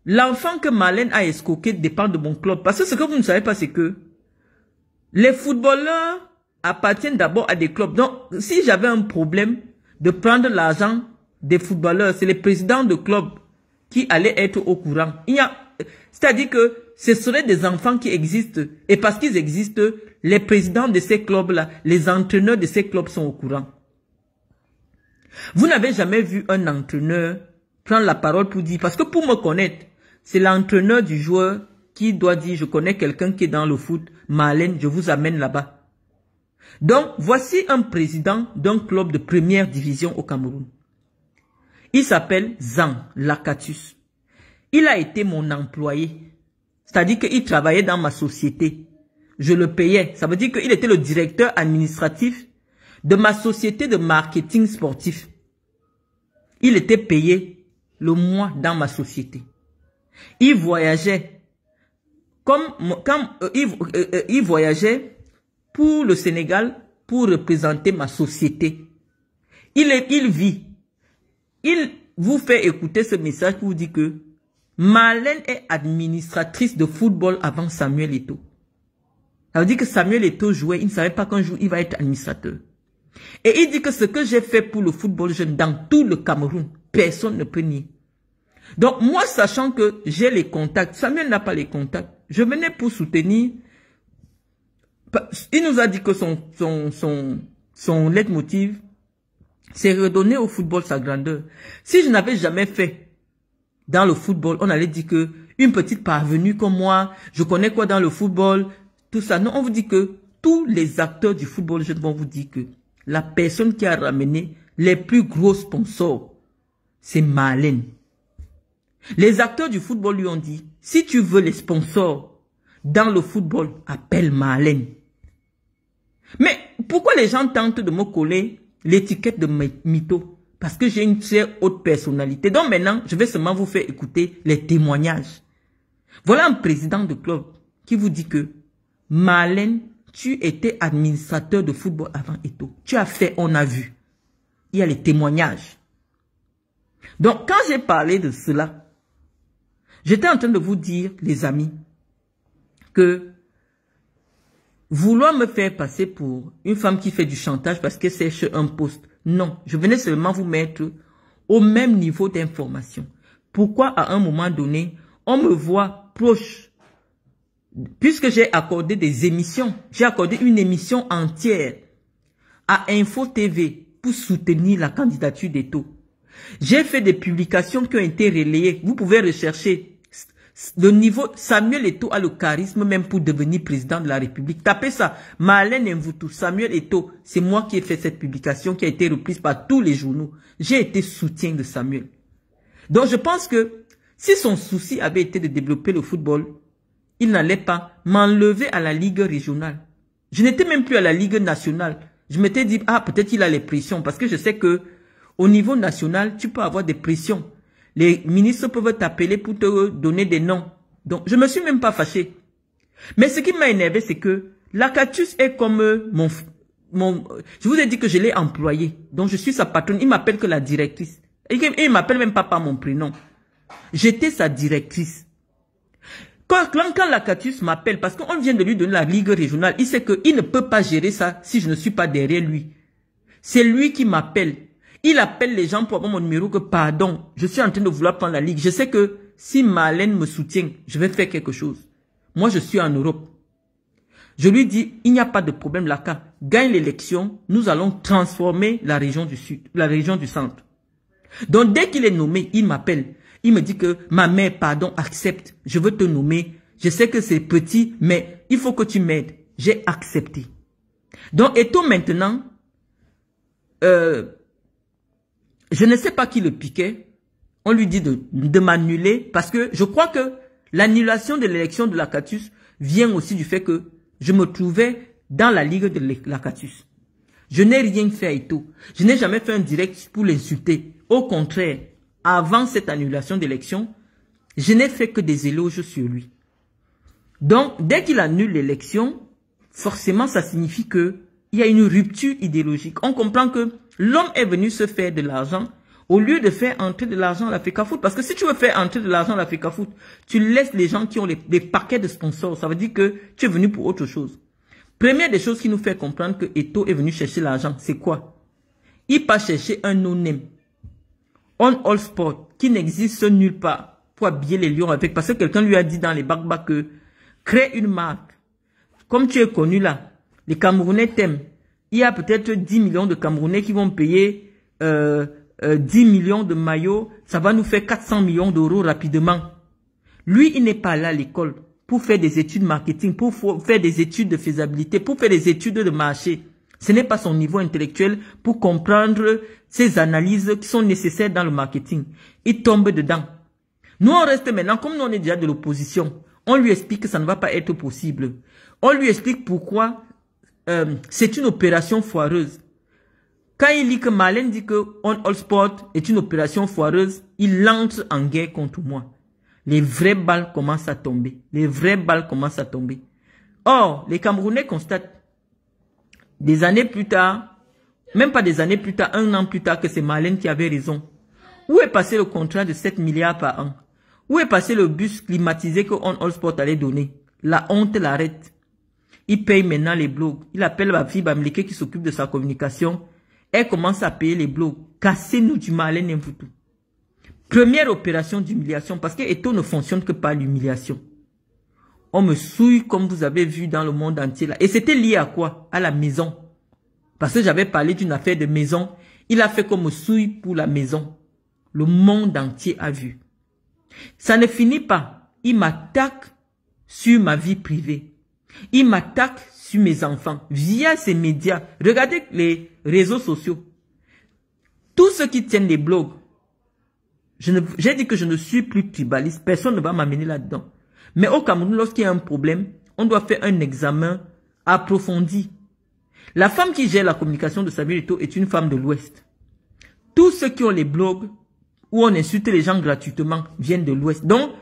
l'enfant que Marlène a escroqué dépend de mon club. Parce que ce que vous ne savez pas, c'est que les footballeurs appartiennent d'abord à des clubs. Donc, si j'avais un problème de prendre l'argent des footballeurs, c'est les présidents de clubs qui allaient être au courant. C'est-à-dire que ce seraient des enfants qui existent. Et parce qu'ils existent, les présidents de ces clubs-là, les entraîneurs de ces clubs sont au courant. Vous n'avez jamais vu un entraîneur prendre la parole pour dire, parce que pour me connaître, c'est l'entraîneur du joueur qui doit dire, je connais quelqu'un qui est dans le foot, Marlène, je vous amène là-bas. Donc, voici un président d'un club de première division au Cameroun. Il s'appelle Jean Lakatus. Il a été mon employé. C'est-à-dire qu'il travaillait dans ma société. Je le payais. Ça veut dire qu'il était le directeur administratif de ma société de marketing sportif. Il était payé le mois dans ma société. Il voyageait il voyageait pour le Sénégal pour représenter ma société. Il vit. Il vous fait écouter ce message pour vous dire que Marlène est administratrice de football avant Samuel Eto'o. Ça veut dire que Samuel Eto'o jouait, il ne savait pas qu'un jour il va être administrateur. Et il dit que ce que j'ai fait pour le football jeune dans tout le Cameroun, personne ne peut nier. Donc moi, sachant que j'ai les contacts, Samuel n'a pas les contacts, je venais pour soutenir. Il nous a dit que son leitmotiv, c'est redonner au football sa grandeur. Si je n'avais jamais fait dans le football, on allait dire que une petite parvenue comme moi, je connais quoi dans le football, tout ça. Non, on vous dit que tous les acteurs du football jeune vont vous dire que la personne qui a ramené les plus gros sponsors, c'est Marlène. Les acteurs du football lui ont dit, si tu veux les sponsors dans le football, appelle Marlène. Mais pourquoi les gens tentent de me coller l'étiquette de mytho? Parce que j'ai une très haute personnalité. Donc maintenant, je vais seulement vous faire écouter les témoignages. Voilà un président de club qui vous dit que Marlène, tu étais administrateur de football avant Eto'o. Tu as fait, on a vu. Il y a les témoignages. Donc quand j'ai parlé de cela, j'étais en train de vous dire, les amis, que vouloir me faire passer pour une femme qui fait du chantage parce que c'est chez un poste. Non, je venais seulement vous mettre au même niveau d'information. Pourquoi à un moment donné, on me voit proche puisque j'ai accordé des émissions, j'ai accordé une émission entière à Info TV pour soutenir la candidature d'Eto. J'ai fait des publications qui ont été relayées. Vous pouvez rechercher le niveau. Samuel Eto a le charisme même pour devenir président de la République. Tapez ça. Marlène Mvutu, Samuel Eto. C'est moi qui ai fait cette publication qui a été reprise par tous les journaux. J'ai été soutien de Samuel. Donc je pense que si son souci avait été de développer le football, il n'allait pas m'enlever à la Ligue régionale. Je n'étais même plus à la Ligue nationale. Je m'étais dit, ah, peut-être il a les pressions. Parce que je sais que au niveau national, tu peux avoir des pressions. Les ministres peuvent t'appeler pour te donner des noms. Donc, je me suis même pas fâché. Mais ce qui m'a énervé, c'est que Lakatus est comme je vous ai dit que je l'ai employé. Donc, je suis sa patronne. Il m'appelle que la directrice. Et il m'appelle même pas par mon prénom. J'étais sa directrice. Quand Lakatus m'appelle, parce qu'on vient de lui donner la Ligue régionale, il sait qu'il ne peut pas gérer ça si je ne suis pas derrière lui. C'est lui qui m'appelle. Il appelle les gens pour avoir mon numéro que pardon, je suis en train de vouloir prendre la Ligue. Je sais que si Marlène me soutient, je vais faire quelque chose. Moi, je suis en Europe. Je lui dis, il n'y a pas de problème, Laka. Gagne l'élection, nous allons transformer la région du Sud, la région du Centre. Donc, dès qu'il est nommé, il m'appelle. Il me dit que ma mère, pardon, accepte. Je veux te nommer. Je sais que c'est petit, mais il faut que tu m'aides. J'ai accepté. Donc, Eto maintenant, je ne sais pas qui le piquait. On lui dit de m'annuler parce que je crois que l'annulation de l'élection de Lakatus vient aussi du fait que je me trouvais dans la ligue de Lakatus. Je n'ai rien fait à Eto. Je n'ai jamais fait un direct pour l'insulter. Au contraire, avant cette annulation d'élection, je n'ai fait que des éloges sur lui. Donc, dès qu'il annule l'élection, forcément, ça signifie que il y a une rupture idéologique. On comprend que l'homme est venu se faire de l'argent au lieu de faire entrer de l'argent à l'Africa-Foot. Parce que si tu veux faire entrer de l'argent à l'Africa-Foot, tu laisses les gens qui ont des paquets de sponsors. Ça veut dire que tu es venu pour autre chose. Première des choses qui nous fait comprendre que Eto est venu chercher l'argent, c'est quoi? Il part chercher un no-name. On All Sport, qui n'existe nulle part, pour habiller les lions avec. Parce que quelqu'un lui a dit dans les bacs que crée une marque. Comme tu es connu là, les Camerounais t'aiment. Il y a peut-être 10 millions de Camerounais qui vont payer 10 millions de maillots. Ça va nous faire 400 millions d'euros rapidement. Lui, il n'est pas là à l'école pour faire des études marketing, pour faire des études de faisabilité, pour faire des études de marché. Ce n'est pas son niveau intellectuel pour comprendre ces analyses qui sont nécessaires dans le marketing. Il tombe dedans. Nous, on reste maintenant, comme nous on est déjà de l'opposition, on lui explique que ça ne va pas être possible. On lui explique pourquoi c'est une opération foireuse. Quand il dit que Marlène dit que On All Sport est une opération foireuse, il entre en guerre contre moi. Les vraies balles commencent à tomber. Les vraies balles commencent à tomber. Or, les Camerounais constatent des années plus tard, même pas des années plus tard, un an plus tard, que c'est Marlène qui avait raison. Où est passé le contrat de 7 milliards par an? Où est passé le bus climatisé que On All Sport allait donner? La honte l'arrête. Il paye maintenant les blogs. Il appelle ma fille Bamleke qui s'occupe de sa communication. Elle commence à payer les blogs. Cassez-nous du Marlène Mvutu. Première opération d'humiliation, parce que Eto ne fonctionne que par l'humiliation. On me souille comme vous avez vu dans le monde entier là. Et c'était lié à quoi? À la maison. Parce que j'avais parlé d'une affaire de maison. Il a fait qu'on me souille pour la maison. Le monde entier a vu. Ça ne finit pas. Il m'attaque sur ma vie privée. Il m'attaque sur mes enfants via ces médias. Regardez les réseaux sociaux. Tous ceux qui tiennent des blogs. J'ai dit que je ne suis plus tribaliste. Personne ne va m'amener là-dedans. Mais au Cameroun, lorsqu'il y a un problème, on doit faire un examen approfondi. La femme qui gère la communication de Samuel Eto est une femme de l'Ouest. Tous ceux qui ont les blogs où on insulte les gens gratuitement viennent de l'Ouest. Donc,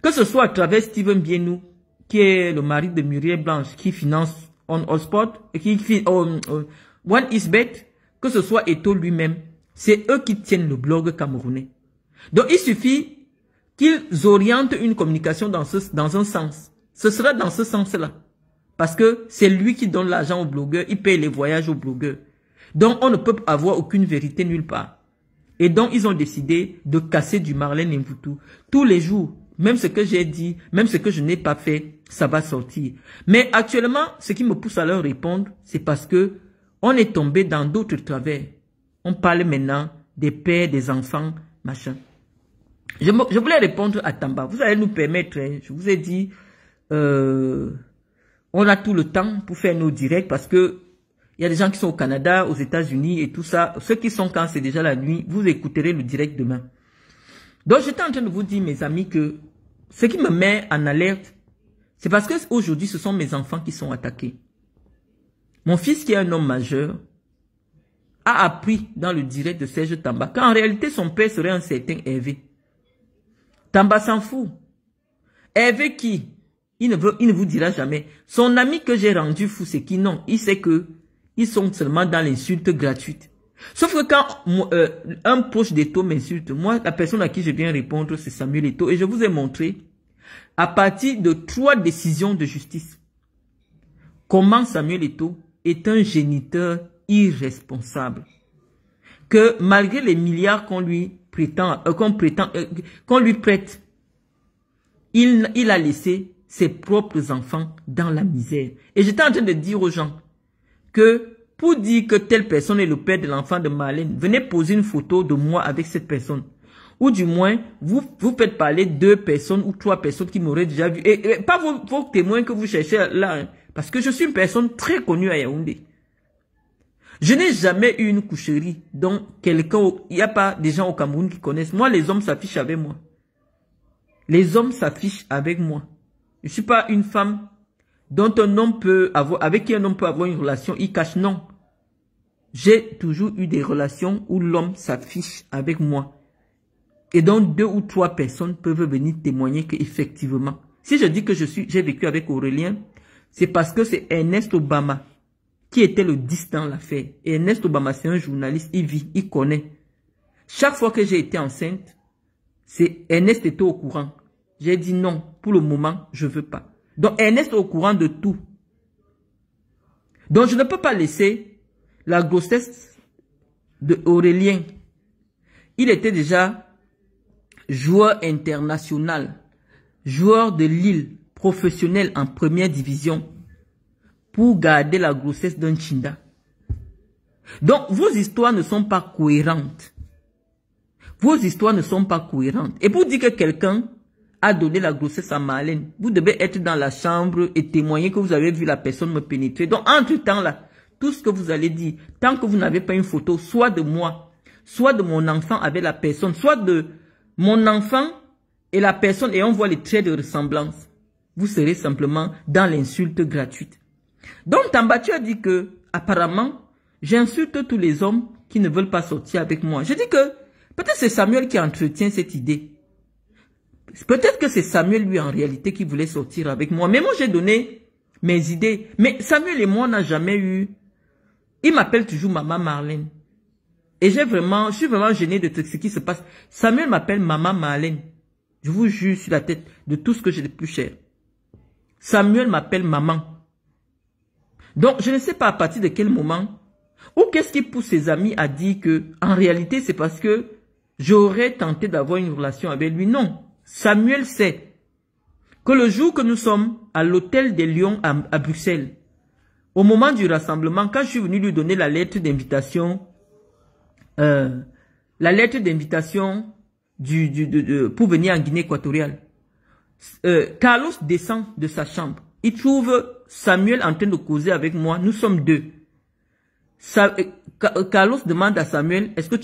que ce soit à travers Steven Bienou, qui est le mari de Muriel Blanche, qui finance On All Sport, et One Is Bet, que ce soit Eto lui-même, c'est eux qui tiennent le blog camerounais. Donc, il suffit qu'ils orientent une communication dans un sens. Ce sera dans ce sens-là. Parce que c'est lui qui donne l'argent aux blogueurs, il paye les voyages aux blogueurs. Donc, on ne peut avoir aucune vérité nulle part. Et donc, ils ont décidé de casser du Marlène Mvutu. Tous les jours, même ce que j'ai dit, même ce que je n'ai pas fait, ça va sortir. Mais actuellement, ce qui me pousse à leur répondre, c'est parce que on est tombé dans d'autres travers. On parle maintenant des pères, des enfants, machin. Je voulais répondre à Tamba. Vous allez nous permettre, hein, je vous ai dit, on a tout le temps pour faire nos directs parce que il y a des gens qui sont au Canada, aux États-Unis et tout ça. Ceux qui sont quand c'est déjà la nuit, vous écouterez le direct demain. Donc j'étais en train de vous dire, mes amis, que ce qui me met en alerte, c'est parce que aujourd'hui, ce sont mes enfants qui sont attaqués. Mon fils, qui est un homme majeur, a appris dans le direct de Serge Tamba qu'en réalité, son père serait un certain Hervé. Tamba s'en fout. Hervé qui? Il ne vous dira jamais. Son ami que j'ai rendu fou, c'est qui? Non, il sait que ils sont seulement dans l'insulte gratuite. Sauf que quand un proche d'Eto m'insulte, moi, la personne à qui je viens répondre, c'est Samuel Eto. Et je vous ai montré, à partir de 3 décisions de justice, comment Samuel Eto est un géniteur irresponsable. Que malgré les milliards qu'on lui prête, il a laissé ses propres enfants dans la misère. Et j'étais en train de dire aux gens que pour dire que telle personne est le père de l'enfant de Marlène, venez poser une photo de moi avec cette personne. Ou du moins, vous faites parler 2 personnes ou 3 personnes qui m'auraient déjà vu. Et pas vos témoins que vous cherchez là. Hein, parce que je suis une personne très connue à Yaoundé. Je n'ai jamais eu une coucherie dont quelqu'un... Il n'y a pas des gens au Cameroun qui connaissent. Moi, les hommes s'affichent avec moi. Les hommes s'affichent avec moi. Je ne suis pas une femme dont un homme peut avoir, avec qui un homme peut avoir une relation, il cache. Non. J'ai toujours eu des relations où l'homme s'affiche avec moi. Et donc 2 ou 3 personnes peuvent venir témoigner qu'effectivement, si je dis que j'ai vécu avec Aurélien, c'est parce que c'est Ernest Obama qui était le 10 dans l'affaire. Et Ernest Obama, c'est un journaliste, il vit, il connaît. Chaque fois que j'ai été enceinte, c'est Ernest était au courant. J'ai dit non, pour le moment, je ne veux pas. Donc Ernest est au courant de tout. Donc je ne peux pas laisser la grossesse de Aurélien. Il était déjà joueur international, joueur de Lille, professionnel en première division, pour garder la grossesse d'un Chinda. Donc vos histoires ne sont pas cohérentes. Vos histoires ne sont pas cohérentes. Et pour dire que quelqu'un a donné la grossesse à Marlène, vous devez être dans la chambre et témoigner que vous avez vu la personne me pénétrer. Donc, entre-temps là, tout ce que vous allez dire, tant que vous n'avez pas une photo, soit de moi, soit de mon enfant avec la personne, soit de mon enfant et la personne, et on voit les traits de ressemblance, vous serez simplement dans l'insulte gratuite. Donc, Tamba, tu as dit que, apparemment, j'insulte tous les hommes qui ne veulent pas sortir avec moi. Je dis que, peut-être c'est Samuel qui entretient cette idée. Peut-être que c'est Samuel, lui, en réalité, qui voulait sortir avec moi. Mais moi, j'ai donné mes idées. Mais Samuel et moi, on n'a jamais eu... Il m'appelle toujours Maman Marlène. Et je suis vraiment gêné de ce qui se passe. Samuel m'appelle Maman Marlène. Je vous jure sur la tête de tout ce que j'ai de plus cher. Samuel m'appelle Maman. Donc, je ne sais pas à partir de quel moment, ou qu'est-ce qui pousse ses amis à dire que, en réalité, c'est parce que j'aurais tenté d'avoir une relation avec lui. Non. Samuel sait que le jour que nous sommes à l'hôtel des Lions à Bruxelles, au moment du rassemblement, quand je suis venu lui donner la lettre d'invitation, pour venir en Guinée équatoriale, Carlos descend de sa chambre. Il trouve Samuel en train de causer avec moi. Nous sommes 2. Carlos demande à Samuel, est-ce que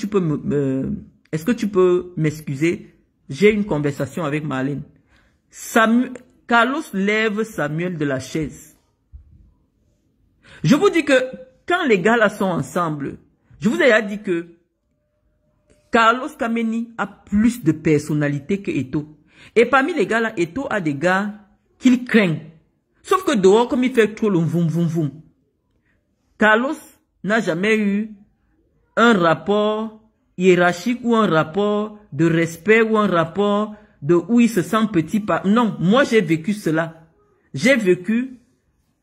tu peux m'excuser? J'ai une conversation avec Marlène. Carlos lève Samuel de la chaise. Je vous dis que quand les gars là sont ensemble, je vous ai dit que Carlos Kameni a plus de personnalité que Eto. Et parmi les gars là, Eto a des gars qu'il craint. Sauf que dehors, comme il fait trop le voum voum voum, Carlos n'a jamais eu un rapport hiérarchique ou un rapport de respect ou un rapport de où il se sent petit par... Non, moi j'ai vécu cela. J'ai vécu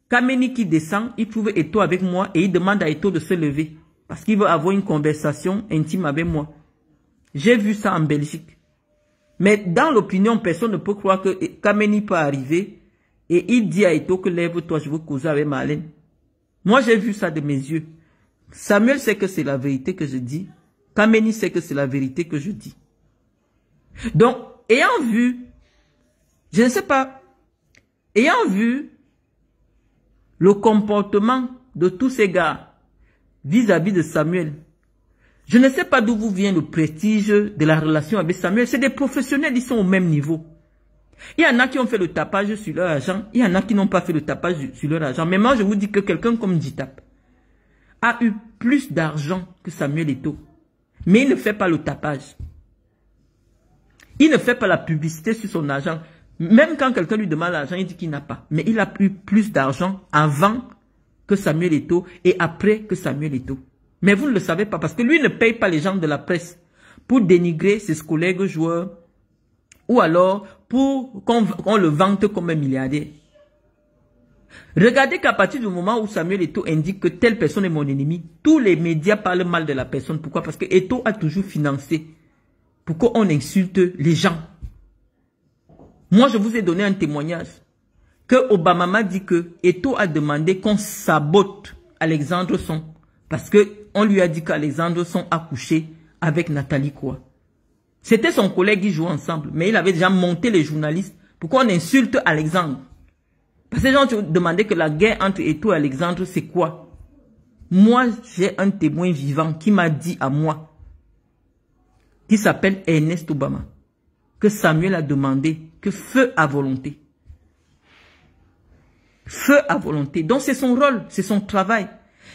Kameni qui descend, il trouve Eto avec moi et il demande à Eto de se lever parce qu'il veut avoir une conversation intime avec moi. J'ai vu ça en Belgique. Mais dans l'opinion, personne ne peut croire que Kameni peut arriver Et il dit à Eto'o que lève-toi, je veux causer avec Marlène. Moi, j'ai vu ça de mes yeux. Samuel sait que c'est la vérité que je dis. Kameni sait que c'est la vérité que je dis. Donc, ayant vu, je ne sais pas, ayant vu le comportement de tous ces gars vis-à-vis de Samuel, je ne sais pas d'où vous vient le prestige de la relation avec Samuel. C'est des professionnels, ils sont au même niveau. Il y en a qui ont fait le tapage sur leur argent, il y en a qui n'ont pas fait le tapage sur leur argent. Mais moi, je vous dis que quelqu'un comme Djitap a eu plus d'argent que Samuel Eto'o. Mais il ne fait pas le tapage. Il ne fait pas la publicité sur son argent. Même quand quelqu'un lui demande l'argent, il dit qu'il n'a pas. Mais il a eu plus d'argent avant que Samuel Eto'o et après que Samuel Eto'o. Mais vous ne le savez pas parce que lui ne paye pas les gens de la presse pour dénigrer ses collègues joueurs ou alors pour qu'on le vante comme un milliardaire. Regardez qu'à partir du moment où Samuel Eto'o indique que telle personne est mon ennemi, tous les médias parlent mal de la personne. Pourquoi? Parce que Eto'o a toujours financé pour qu'on insulte les gens. Moi, je vous ai donné un témoignage que Obama m'a dit que Eto'o a demandé qu'on sabote Alexandre Son parce que on lui a dit qu'Alexandre Son a couché avec Nathalie Croix. C'était son collègue qui jouait ensemble, mais il avait déjà monté les journalistes pour qu'on insulte Alexandre. Parce que les gens se demandaient que la guerre entre Eto'o et Alexandre, c'est quoi? Moi, j'ai un témoin vivant qui m'a dit à moi, qui s'appelle Ernest Obama, que Samuel a demandé que feu à volonté. Feu à volonté. Donc c'est son rôle, c'est son travail.